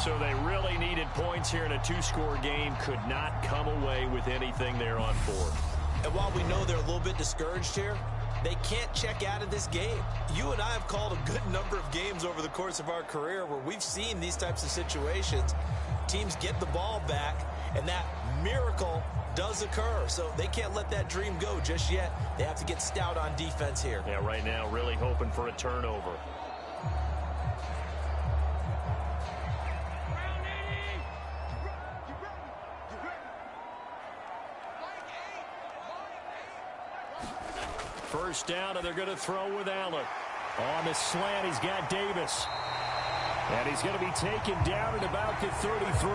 So they really needed points here in a 2-score game. Could not come away with anything there on 4th. And while we know they're a little bit discouraged here, they can't check out of this game. You and I have called a good number of games over the course of our career where we've seen these types of situations. Teams get the ball back, and that miracle does occur. So they can't let that dream go just yet. They have to get stout on defense here. Yeah, right now really hoping for a turnover. First down, and they're going to throw with Allen. On the slant, he's got Davis. And he's going to be taken down at about the 33.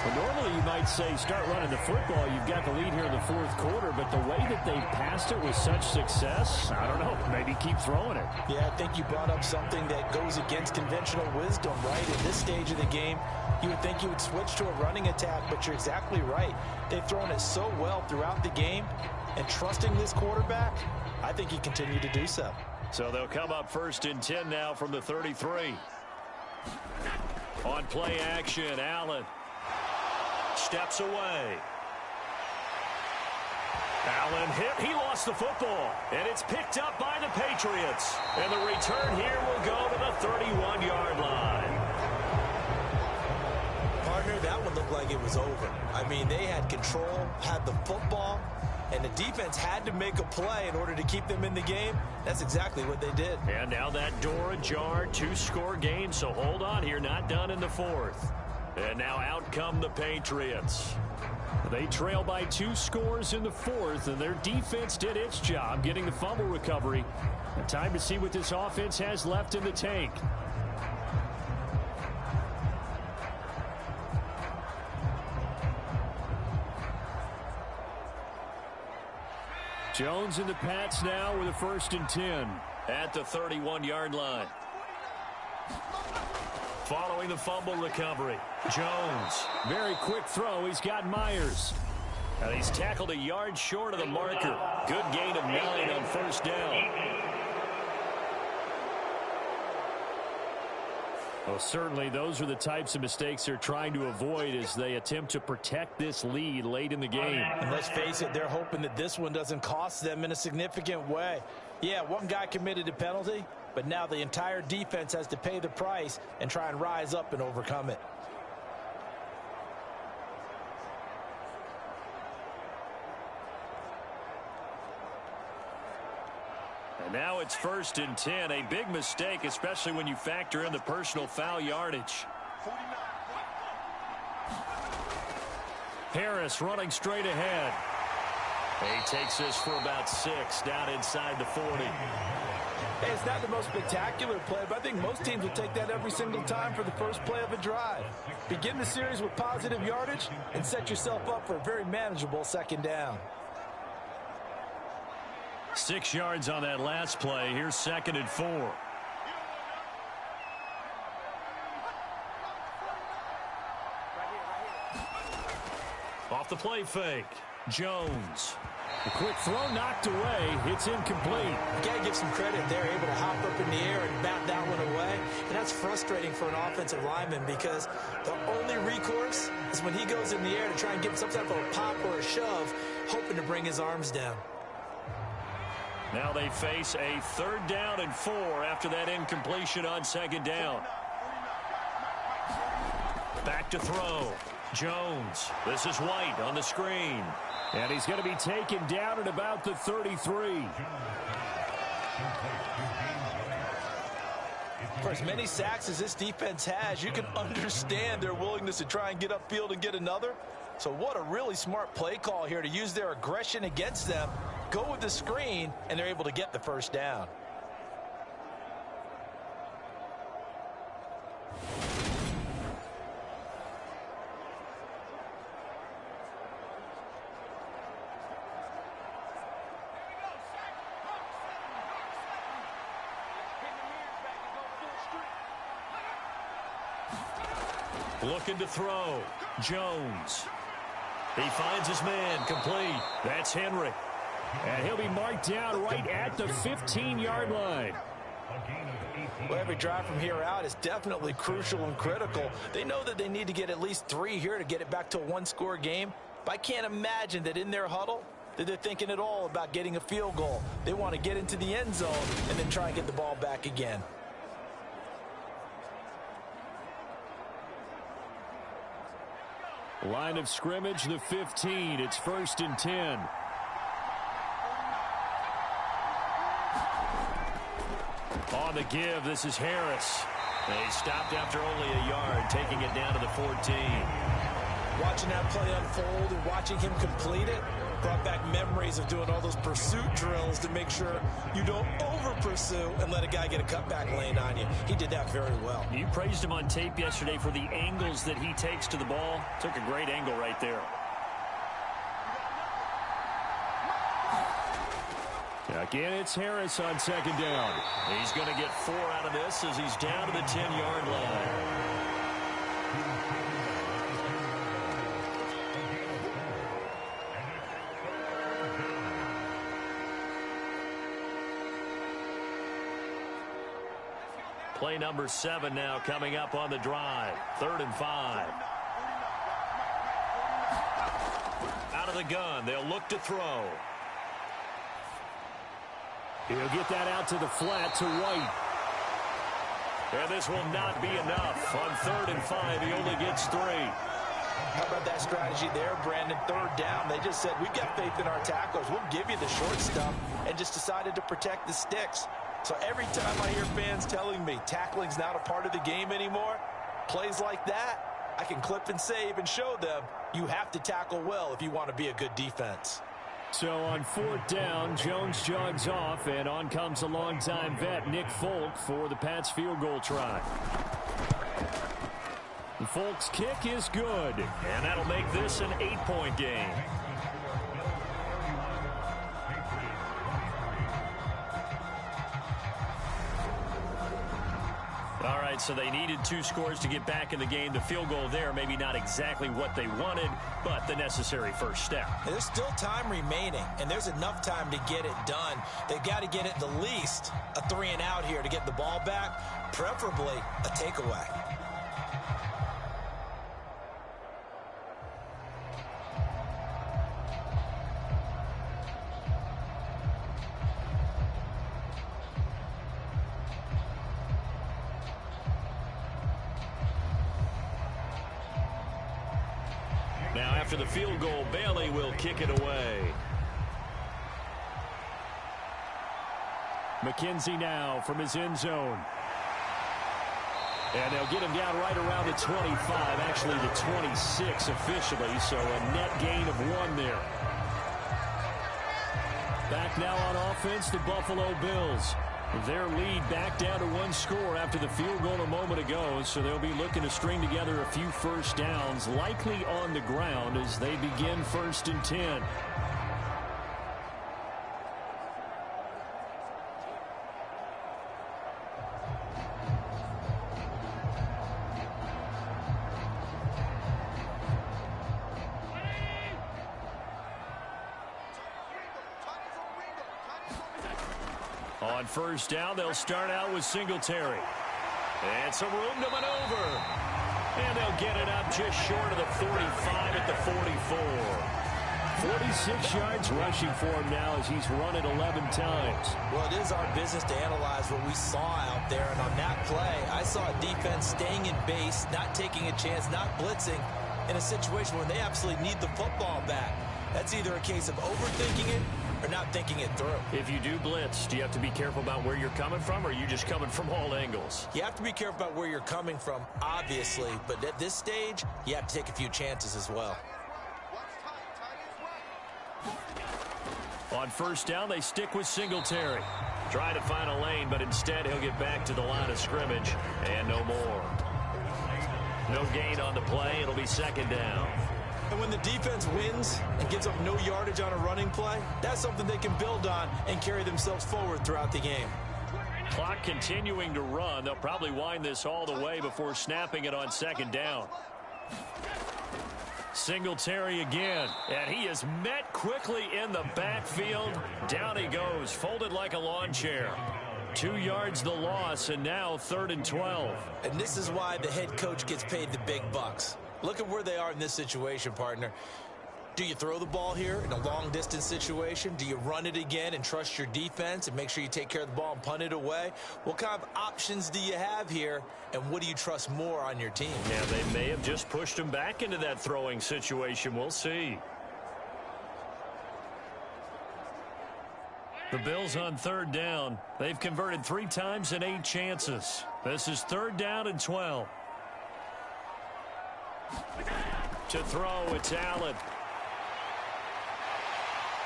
Well, normally you might say start running the football. You've got the lead here in the 4th quarter, but the way that they passed it with such success, I don't know, maybe keep throwing it. Yeah, I think you brought up something that goes against conventional wisdom, right? In this stage of the game, you would think you would switch to a running attack, but you're exactly right. They've thrown it so well throughout the game, and trusting this quarterback, I think he continued to do so. So they'll come up 1st and 10 now from the 33. On play action, Allen steps away. Allen hit. He lost the football, and it's picked up by the Patriots. And the return here will go to the 31-yard line. Partner, that one looked like it was over. I mean, they had control, had the football, and the defense had to make a play in order to keep them in the game. That's exactly what they did. And now that door ajar, 2-score game, so hold on here, not done in the 4th. And now out come the Patriots. They trail by 2 scores in the 4th, and their defense did its job getting the fumble recovery. And time to see what this offense has left in the tank. Jones and the Pats now with a 1st and 10 at the 31-yard line. Following the fumble recovery, Jones. Very quick throw. He's got Myers. And he's tackled a yard short of the marker. Good gain of 9 on 1st down. Well, certainly those are the types of mistakes they're trying to avoid as they attempt to protect this lead late in the game. And let's face it, they're hoping that this one doesn't cost them in a significant way. Yeah, one guy committed a penalty, but now the entire defense has to pay the price and try and rise up and overcome it. And now it's 1st and 10. A big mistake, especially when you factor in the personal foul yardage. Harris running straight ahead. He takes this for about 6 down inside the 40. Hey, it's not the most spectacular play, but I think most teams will take that every single time for the first play of a drive. Begin the series with positive yardage and set yourself up for a very manageable 2nd down. 6 yards on that last play. Here's 2nd and 4. Off the play fake. Jones. A quick throw knocked away. It's incomplete. You got to give some credit. They're able to hop up in the air and bat that one away. And that's frustrating for an offensive lineman because the only recourse is when he goes in the air to try and get some type of a pop or a shove, hoping to bring his arms down. Now they face a 3rd down and 4 after that incompletion on 2nd down. Back to throw. Jones. This is White on the screen. And he's going to be taken down at about the 33. For as many sacks as this defense has, you can understand their willingness to try and get upfield and get another. So what a really smart play call here to use their aggression against them, go with the screen, and they're able to get the first down. Looking to throw. Jones. He finds his man. Complete. That's Henry. And he'll be marked down right at the 15-yard line. Well, every drive from here out is definitely crucial and critical. They know that they need to get at least 3 here to get it back to a one-score game. But I can't imagine that in their huddle that they're thinking at all about getting a field goal. They want to get into the end zone and then try and get the ball back again. Line of scrimmage, the 15. It's 1st and 10. On the give, this is Harris. They stopped after only a yard, taking it down to the 14. Watching that play unfold and watching him complete it brought back memories of doing all those pursuit drills to make sure you don't over-pursue and let a guy get a cutback lane on you. He did that very well. You praised him on tape yesterday for the angles that he takes to the ball. Took a great angle right there. Again, it's Harris on 2nd down. He's going to get 4 out of this as he's down to the 10-yard line. Play number 7 now coming up on the drive. 3rd and 5. Out of the gun. They'll look to throw. He'll get that out to the flat to White. And this will not be enough. On 3rd and 5, he only gets 3. How about that strategy there, Brandon? 3rd down. They just said, we've got faith in our tacklers. We'll give you the short stuff, and just decided to protect the sticks. So every time I hear fans telling me tackling's not a part of the game anymore, plays like that, I can clip and save and show them you have to tackle well if you want to be a good defense. So on 4th down, Jones jogs off, and on comes a longtime vet, Nick FAULK, for the Pats field goal try. FAULK's kick is good. And that'll make this an 8-point game. All right, so they needed 2 scores to get back in the game. The field goal there, maybe not exactly what they wanted, but the necessary first step. There's still time remaining, and there's enough time to get it done. They've got to get it the least a 3 and out here to get the ball back, preferably a takeaway. Now after the field goal, Bailey will kick it away. McKenzie now from his end zone. And they'll get him down right around the 25, actually the 26 officially, so a net gain of 1 there. Back now on offense, the Buffalo Bills. Their lead back down to 1 score after the field goal a moment ago, so they'll be looking to string together a few first downs, likely on the ground as they begin 1st and 10. On 1st down, they'll start out with Singletary. And some room to maneuver. And they'll get it up just short of the 45 at the 44. 46 yards rushing for him now as he's run it 11 times. Well, it is our business to analyze what we saw out there. And on that play, I saw a defense staying in base, not taking a chance, not blitzing in a situation where they absolutely need the football back. That's either a case of overthinking it or not thinking it through. If you do blitz, do you have to be careful about where you're coming from, or are you just coming from all angles? You have to be careful about where you're coming from, obviously, but at this stage, you have to take a few chances as well. On first down, they stick with Singletary. Try to find a lane, but instead he'll get back to the line of scrimmage, and no more. No gain on the play. It'll be second down. And when the defense wins and gives up no yardage on a running play, that's something they can build on and carry themselves forward throughout the game. Clock continuing to run. They'll probably wind this all the way before snapping it on second down. Singletary again, and he is met quickly in the backfield. Down he goes, folded like a lawn chair. 2 yards the loss, and now 3rd and 12. And this is why the head coach gets paid the big bucks. Look at where they are in this situation, partner. Do you throw the ball here in a long-distance situation? Do you run it again and trust your defense and make sure you take care of the ball and punt it away? What kind of options do you have here, and what do you trust more on your team? Yeah, they may have just pushed him back into that throwing situation. We'll see. The Bills on 3rd down. They've converted 3 times in 8 chances. This is 3rd down and 12. To throw, it's Allen.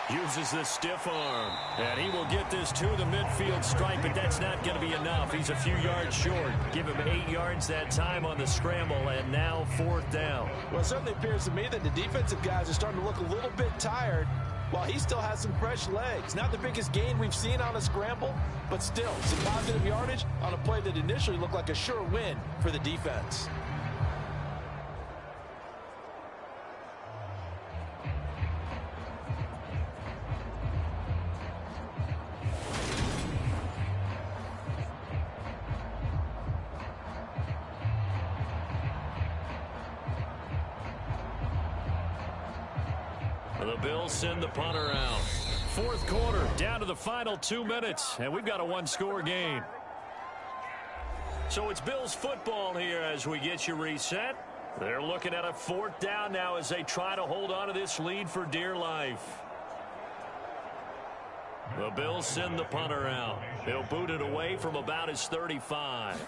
Uses the stiff arm, and he will get this to the midfield stripe, but that's not going to be enough. He's a few yards short. Give him 8 yards that time on the scramble, and now 4th down. Well, it certainly appears to me that the defensive guys are starting to look a little bit tired while he still has some fresh legs. Not the biggest gain we've seen on a scramble, but still some positive yardage on a play that initially looked like a sure win for the defense. The Bills send the punter out. 4th quarter, down to the final 2 minutes, and we've got a 1-score game. So it's Bills football here as we get you reset. They're looking at a 4th down now as they try to hold on to this lead for dear life. The Bills send the punter out. They'll boot it away from about his 35.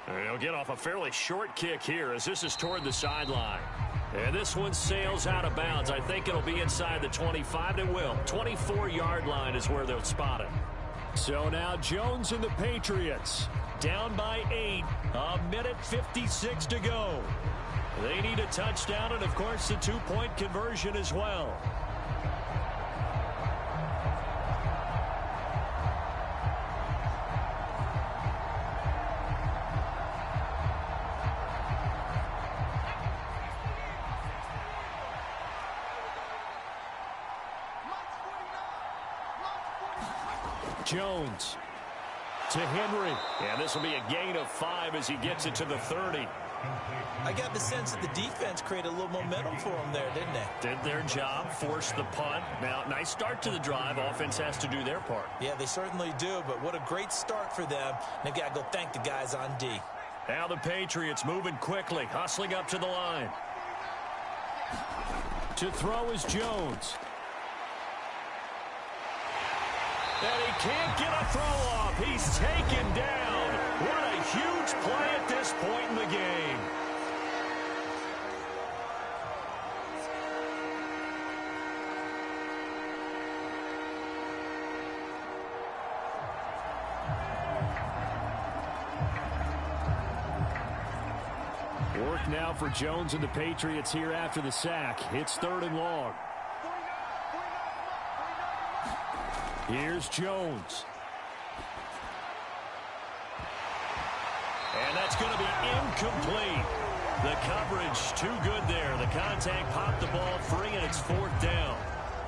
They'll get off a fairly short kick here as this is toward the sideline. And this one sails out of bounds. I think it'll be inside the 25. It will. 24-yard line is where they'll spot it. So now Jones and the Patriots down by 8. 1:56 to go. They need a touchdown and, of course, the 2-point conversion as well. Jones to Henry. And this will be a gain of 5 as he gets it to the 30. I got the sense that the defense created a little momentum for them there, didn't they? Did their job, forced the punt. Now, nice start to the drive. Offense has to do their part. Yeah, they certainly do, but what a great start for them. They've got to go thank the guys on D. Now the Patriots moving quickly, hustling up to the line. To throw is Jones. And he can't get a throw off. He's taken down. What a huge play at this point in the game. Work now for Jones and the Patriots here after the sack. It's 3rd and long. Here's Jones. And that's going to be incomplete. The coverage too good there. The contact popped the ball free, and it's 4th down.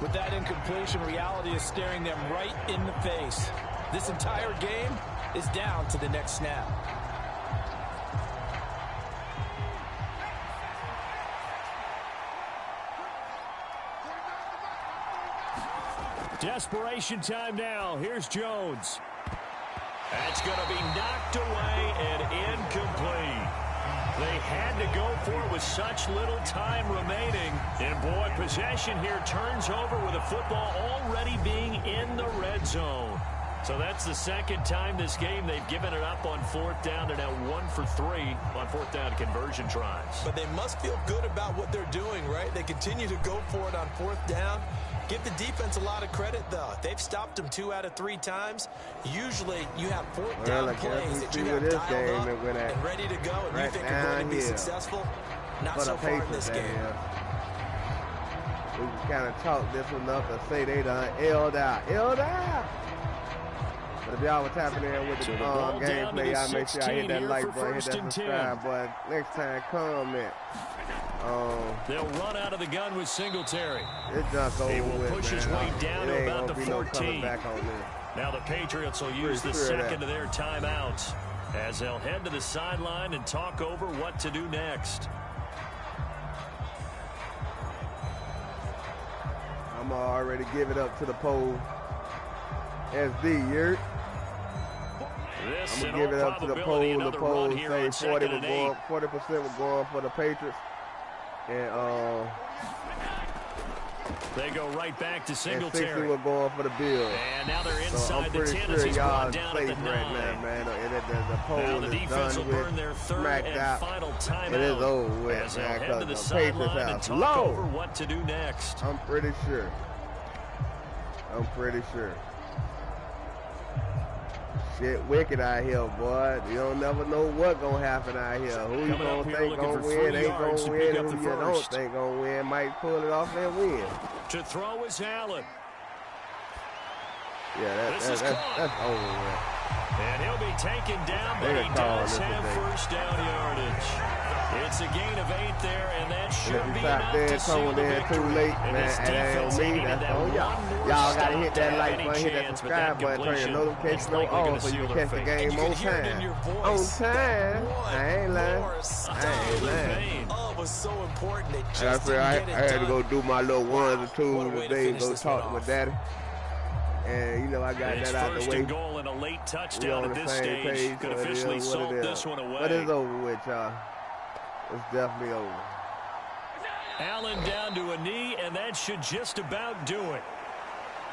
With that incompletion, reality is staring them right in the face. This entire game is down to the next snap. Desperation time now. Here's Jones. That's going to be knocked away and incomplete. They had to go for it with such little time remaining. And, boy, possession here turns over with a football already being in the red zone. So that's the second time this game they've given it up on fourth down. They're now 1 for 3 on fourth down conversion tries. But they must feel good about what they're doing, right? They continue to go for it on fourth down. Give the defense a lot of credit, though. They've stopped them 2 out of 3 times. Usually you have fourth down plays that you have dialed up and ready to go, and you think you're going to be successful. Not so far in this game. We kind of chalk this one up and say they done L'd out. But if y'all were tapping in with the gameplay, y'all make sure I hit that like button, hit that subscribe button. Next time, comment. They'll run out of the gun with Singletary. It's just over. He will push his way down to about the 14. Back on this. Now the Patriots will use the second of their timeouts as they'll head to the sideline and talk over what to do next. I'm already give it up to the pole. SD, you're. I'm going to give it up to the poll. The poll say 40% were going for the Patriots. And they go right back to Singletary. And 60 were going for the Bills. And now they're inside so I'm pretty the 10 sure as he's y'all down safe at the 9. right now, man. And the poll now the is defense done will burn with, their third and out. final timeout. It is over with, as they'll man, head to the Patriots sideline and talk low. over what to do next. I'm pretty sure. Shit wicked out here, boy. You don't never know what gonna happen out here. Who you gonna think gonna win, ain't gonna win, and who you don't think gonna win might pull it off and win. To throw is Allen. Yeah, that's over with. And he'll be taken down, but he does have first down yardage. It's a gain of 8 there, and that should be enough to seal the victory. Too late, man. That ain't on me. That's on y'all. Y'all got to hit that like button, hit that subscribe button, turn your notifications on so you can catch the game on time. On time. I ain't lying. Oh, it was so important. I had to go do my little ones or twos today, go talk to my daddy. And, you know, I got that out the way. First and goal and a late touchdown at this stage. Could officially solve this one away. But it's over with, y'all. It's definitely over. Allen down to a knee, and that should just about do it.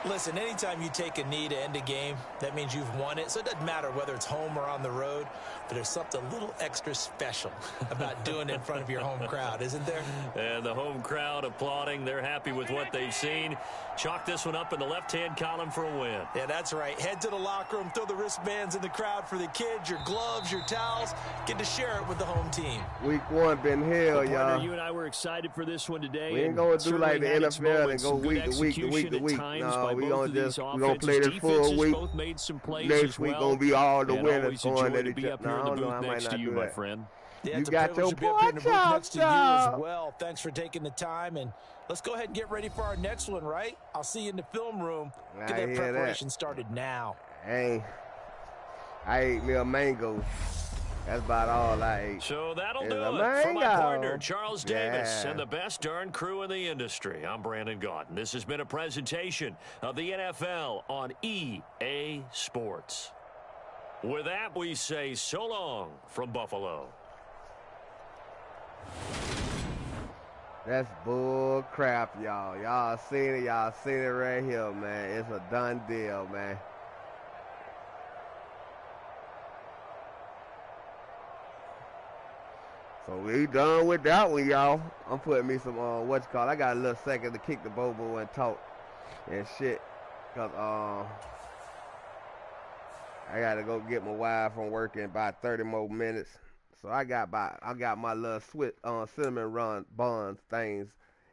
Listen, anytime you take a knee to end a game, that means you've won it. So it doesn't matter whether it's home or on the road, but there's something a little extra special about doing it in front of your home crowd, isn't there? And the home crowd applauding. They're happy with what they've seen. Chalk this one up in the left-hand column for a win. Yeah, that's right. Head to the locker room, throw the wristbands in the crowd for the kids, your gloves, your towels. Get to share it with the home team. Week 1 been hell, y'all. You and I were excited for this one today. We ain't going to do like the NFL and go week to week to week to week. No, we gonna play this full week. Next week gonna be all the winners going at each other. No, I might not do that. Yeah, you got your porch next to you as well. Thanks for taking the time, and let's go ahead and get ready for our next one, right? I'll see you in the film room. Get that preparation started now. Hey, I ate me a mango. That's about all I ate. So that'll do it for my partner, Charles Davis, and the best darn crew in the industry. I'm Brandon Gaudin. This has been a presentation of the NFL on EA Sports. With that, we say so long from Buffalo. That's bull crap, y'all. Y'all seen it. Y'all seen it right here, man. It's a done deal, man. So we done with that one, y'all. I'm putting me some, I got a little second to kick the bobo and talk and shit. Because, I got to go get my wife from work in about 30 more minutes. So I got my little cinnamon run buns things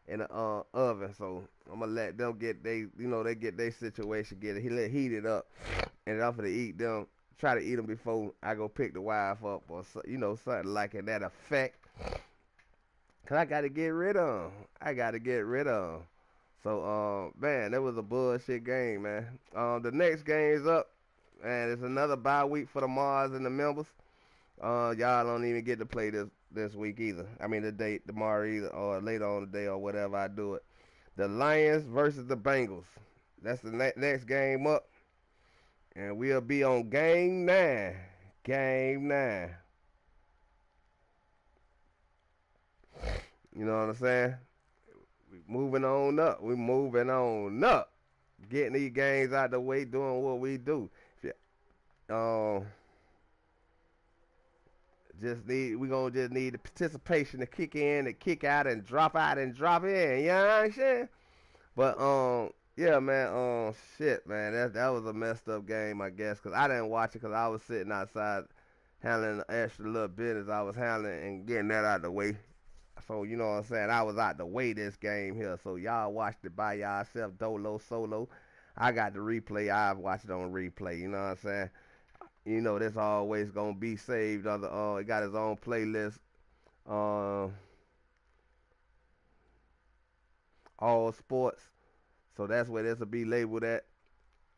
in the oven. So I'm going to let them get they get their situation, heated up. And I'm going to eat them. Try to eat them before I go pick the wife up or, something like that effect. Because I got to get rid of them. So, man, that was a bullshit game, man. The next game's up, and it's another bye week for the Mars and the members. Y'all don't even get to play this week either. I mean, tomorrow either, or later on today or whatever I do it. The Lions versus the Bengals. That's the next game up. And we'll be on Game 9. You know what I'm saying? We moving on up. We moving on up. Getting these games out the way, doing what we do. Um, we gonna just need the participation to kick in, and kick out, and drop out, and drop in. You know what I'm saying? But yeah, man. Shit, man. That was a messed up game, I guess, cause I didn't watch it, cause I was sitting outside handling the extra little business I was handling and getting that out the way. So you know what I'm saying? I was out the way this game here. So y'all watched it by yourself, dolo, solo. I got the replay. I've watched it on replay. You know what I'm saying? You know, this always gonna be saved. It got its own playlist. Uh, all sports. So that's where this will be labeled at.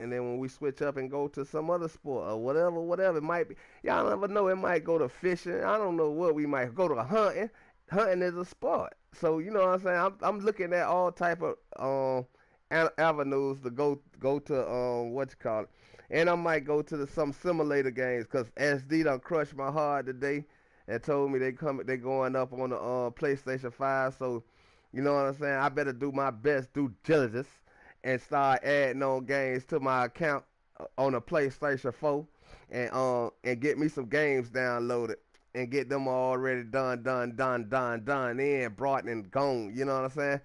And then when we switch up and go to some other sport or whatever it might be, y'all never know. It might go to fishing. I don't know what we might go to hunting. Hunting is a sport. So you know what I'm saying. I'm looking at all type of avenues to go to what you call it. And I might go to some simulator games, cause SD done crushed my heart today and told me they going up on the PlayStation 5. So you know what I'm saying. I better do my best due diligence and start adding on games to my account on a PlayStation 4 and get me some games downloaded and get them already done in, brought and gone. You know what I'm saying?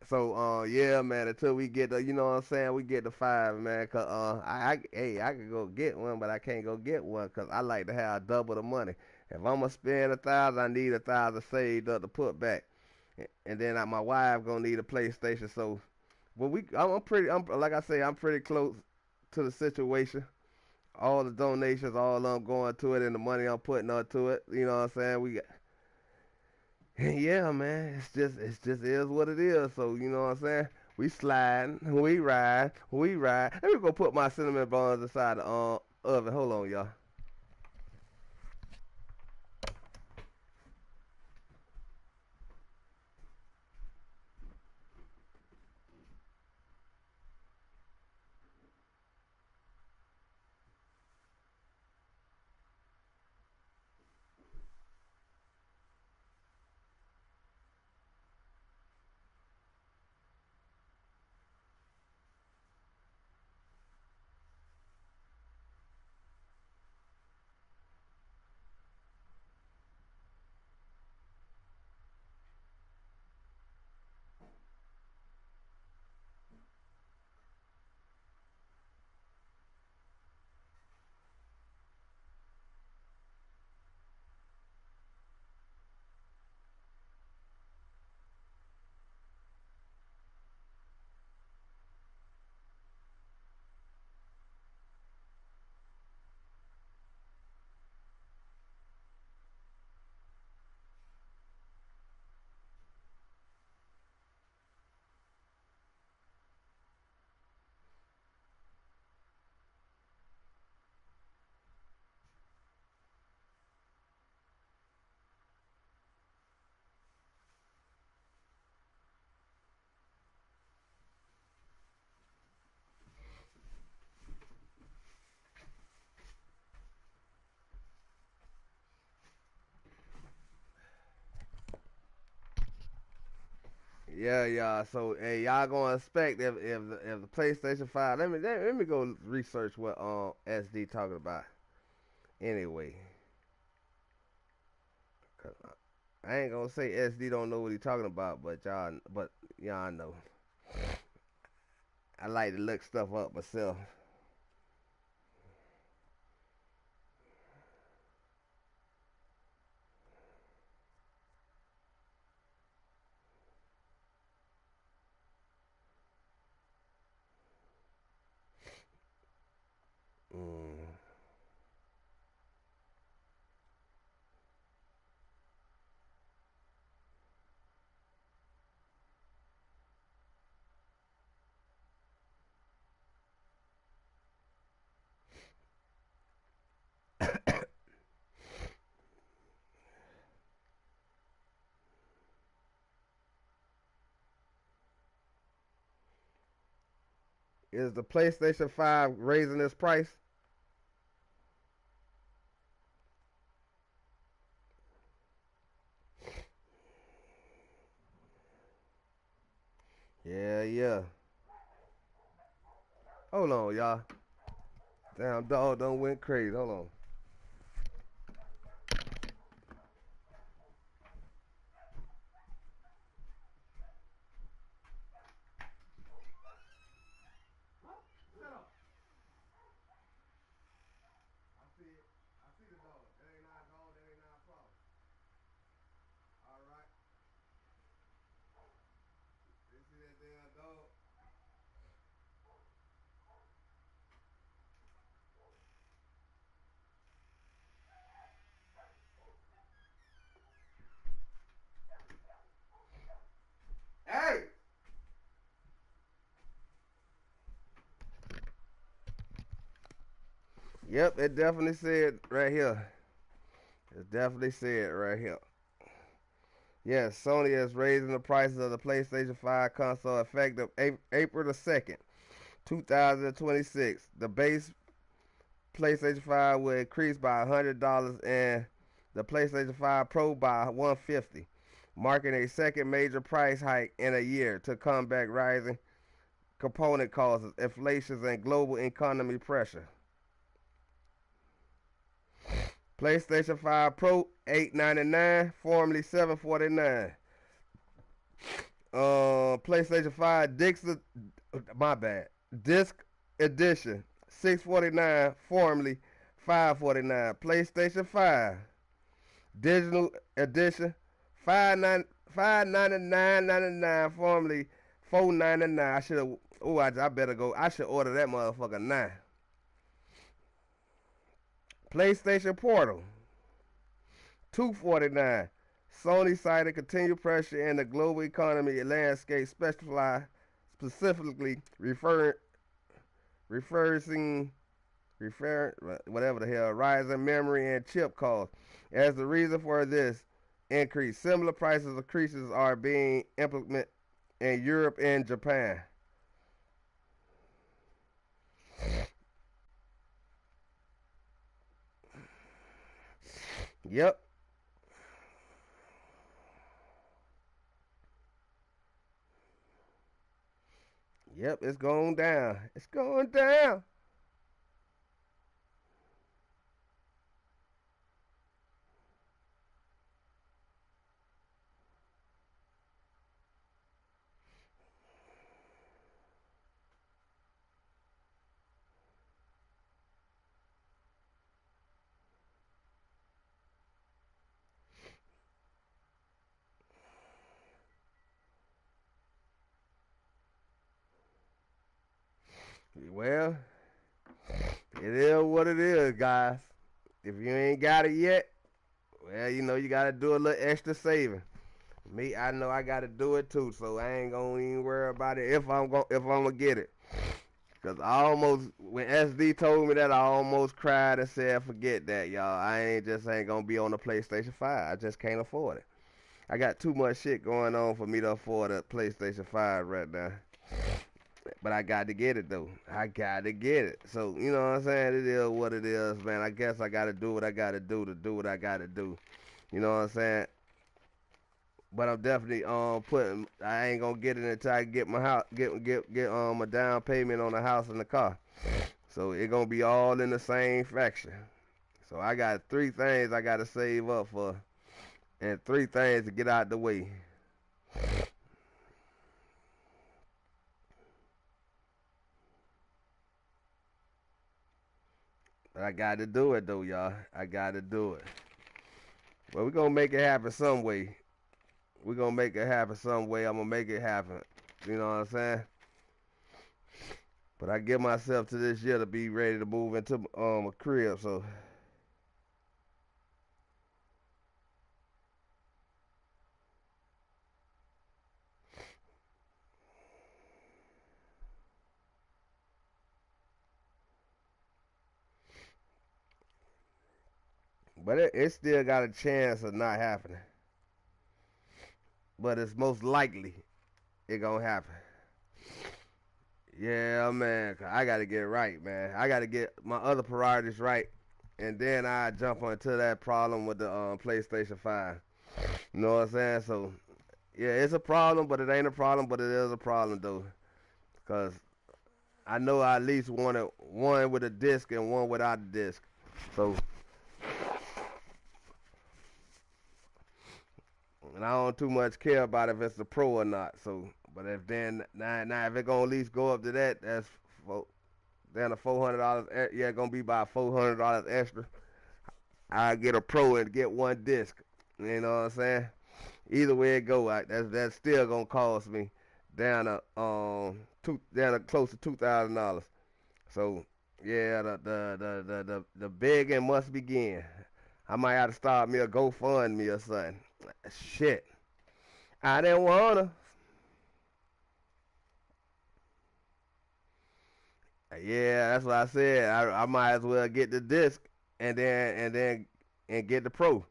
So yeah, man, until we get the, you know what I'm saying, we get the 5, man, cause I could go get one, but I can't go get one cause I like to have double the money. If I'm gonna spend 1,000, I need 1,000 saved up to put back, and then my wife gonna need a PlayStation. So, but I'm like I say, I'm pretty close to the situation. All the donations, all of them going to it, and the money I'm putting onto it. You know what I'm saying? Yeah, man, it's just is what it is. So you know what I'm saying? We sliding, we ride. Let me go put my cinnamon buns inside the oven. Hold on, y'all. Yeah, y'all. So, hey, y'all gonna expect if the PlayStation 5. Let me go research what SD talking about. Anyway, 'cause I ain't gonna say SD don't know what he talking about, but y'all know. I like to look stuff up myself. Mm. Is the PlayStation 5 raising its price? Yeah. Hold on, y'all. Damn, dog done went crazy. Hold on. Hey! Yep, it definitely said right here. It definitely said right here. Yes, Sony is raising the prices of the PlayStation 5 console effective April the 2nd, 2026. The base PlayStation 5 will increase by $100 and the PlayStation 5 Pro by $150, marking a second major price hike in a year to combat rising component costs, inflation, and global economy pressure. PlayStation 5 Pro $899, formerly $749. PlayStation 5 Disc Edition $649, formerly $549. PlayStation 5 Digital Edition $599.99, formerly $499. I should have. Oh, I better go. I should order that motherfucker now. PlayStation Portal $249. Sony cited continued pressure in the global economy landscape, specifically referring whatever the hell, rising memory and chip costs as the reason for this increase. Similar prices increases are being implemented in Europe and Japan. Yep. Yep, it's going down. It's going down. Well, it is what it is, guys. If you ain't got it yet, well, you know you gotta do a little extra saving. Me, I know I gotta do it too, so I ain't gonna even worry about it if I'm gonna get it. Cause I almost, when SD told me that, I almost cried and said, "Forget that, y'all. I ain't gonna be on the PlayStation 5. I just can't afford it. I got too much shit going on for me to afford a PlayStation 5 right now." But I got to get it though. I got to get it. So, you know what I'm saying? It is what it is, man. I guess I got to do what I got to do what I got to do. You know what I'm saying? But I'm definitely putting. I ain't gonna get it until I get my house, get a down payment on the house and the car. So it gonna be all in the same fraction. So I got 3 things I gotta save up for, and 3 things to get out the way. But I got to do it though, y'all. I got to do it. Well, we're gonna make it happen some way. We're gonna make it happen some way. I'm gonna make it happen. You know what I'm saying? But I give myself to this year to be ready to move into a crib, so. But it still got a chance of not happening. But it's most likely it gonna happen. Yeah, man. I gotta get right, man. I gotta get my other priorities right, and then I jump onto that problem with the PlayStation 5. You know what I'm saying? So Yeah, it's a problem, but it ain't a problem, but it is a problem though. Cause I know I at least wanted one with a disc and one without a disc. So, and I don't too much care about if it's a pro or not. So, but if then now if it gonna at least go up to that, that's then the $400. Yeah, gonna be about $400 extra. I get a pro and get one disc. You know what I'm saying? Either way it go, that's still gonna cost me down down to close to $2,000. So yeah, the begging must begin. I might have to start me a GoFundMe or something. Shit, I didn't wanna. Yeah, that's what I said. I might as well get the disc and get the pro,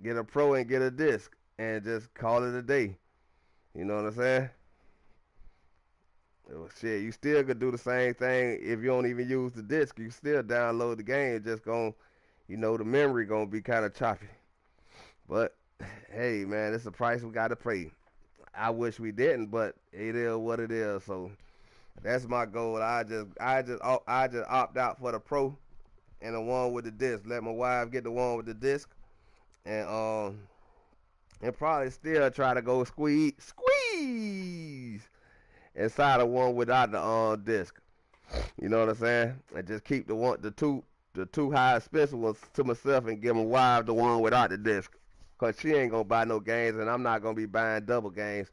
get a pro and get a disc and just call it a day. You know what I'm saying? Oh, shit, you still could do the same thing if you don't even use the disc. You still download the game, just the memory gonna be kind of choppy. But hey, man, it's a price we gotta pay. I wish we didn't, but it is what it is. So that's my goal. I just opt out for the pro and the one with the disc. Let my wife get the one with the disc, and probably still try to go squeeze inside of one without the disc. You know what I'm saying? And just keep the two high expensive ones to myself and give my wife the one without the disc. Cause she ain't gonna buy no games and I'm not gonna be buying double games,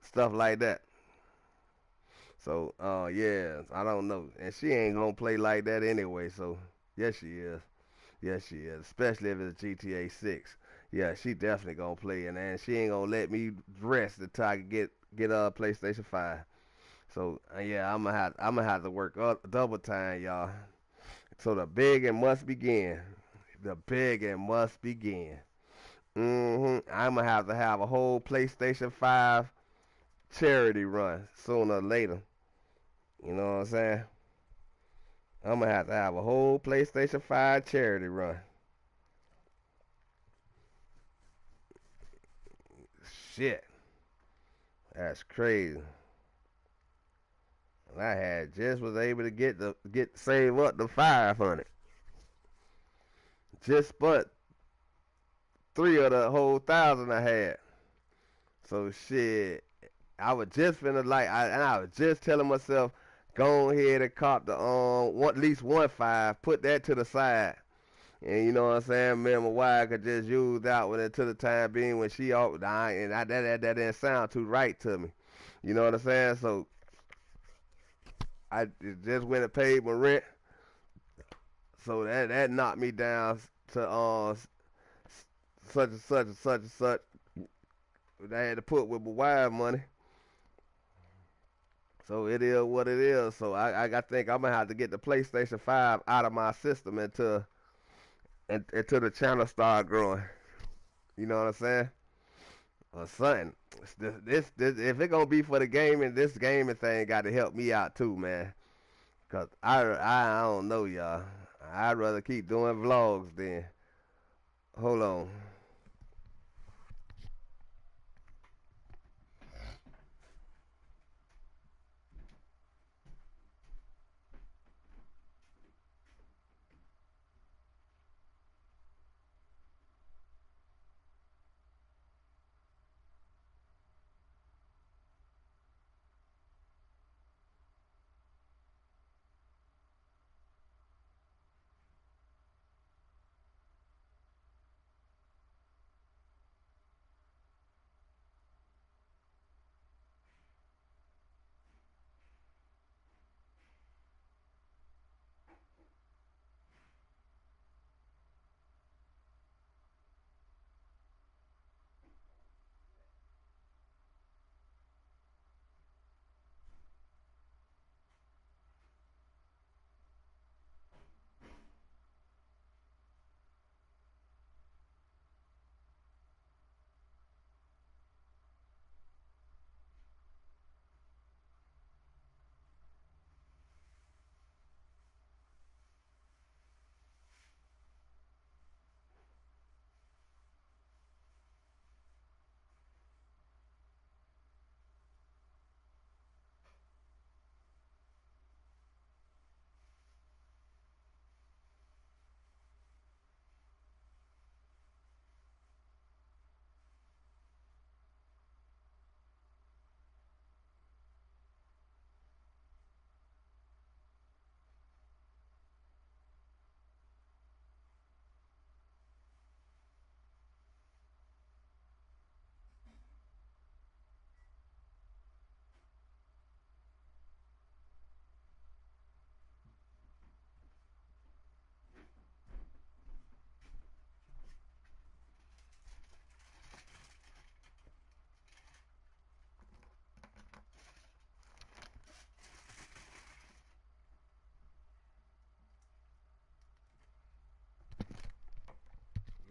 stuff like that. So yeah, I don't know. And she ain't gonna play like that anyway, so yes she is. Yes she is. Especially if it's GTA 6. Yeah, she definitely gonna play and she ain't gonna let me rest until I can get a PlayStation 5. So yeah, I'm gonna have to work double time, y'all. So the begging must begin. The begging must begin. I'm gonna have to have a whole PlayStation 5 charity run sooner or later. You know what I'm saying? I'm gonna have to have a whole PlayStation 5 charity run. Shit, that's crazy. And I had just was able to get save up the 500. Just but three of the whole thousand I had. So shit, I was just finna I was just telling myself, go ahead and cop the at least 1.5, put that to the side, and you know what I'm saying. Me and my wife could just use that one until the time being when she out, that didn't sound too right to me. You know what I'm saying? So I just went and paid my rent, so that knocked me down to such and such and such and such. I had to put with my wife money. So it is what it is. So I think I'm gonna have to get the PlayStation 5 out of my system until the channel start growing. You know what I'm saying? Or something. This if it gonna be for the gaming, this gaming thing got to help me out too, man. Cause I don't know, y'all. I'd rather keep doing vlogs than. Hold on.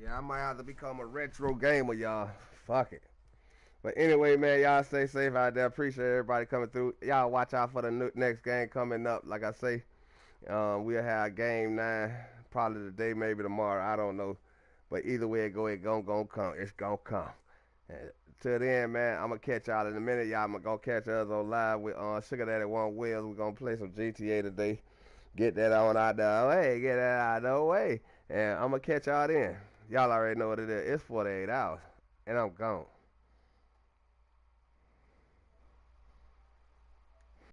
Yeah, I might have to become a retro gamer, y'all. Fuck it. But anyway, man, y'all stay safe out there. Appreciate everybody coming through. Y'all watch out for the next game coming up. Like I say, we'll have game 9 probably today, maybe tomorrow. I don't know. But either way it go, it's gonna come. It's gonna come. And till then, man, I'm gonna catch y'all in a minute. Y'all gonna catch us on live with Sugar Daddy One Wheels. We're gonna play some GTA today. Get that on out the way. Get that out the way. And I'm gonna catch y'all then. Y'all already know what it is. It's 48 hours. And I'm gone.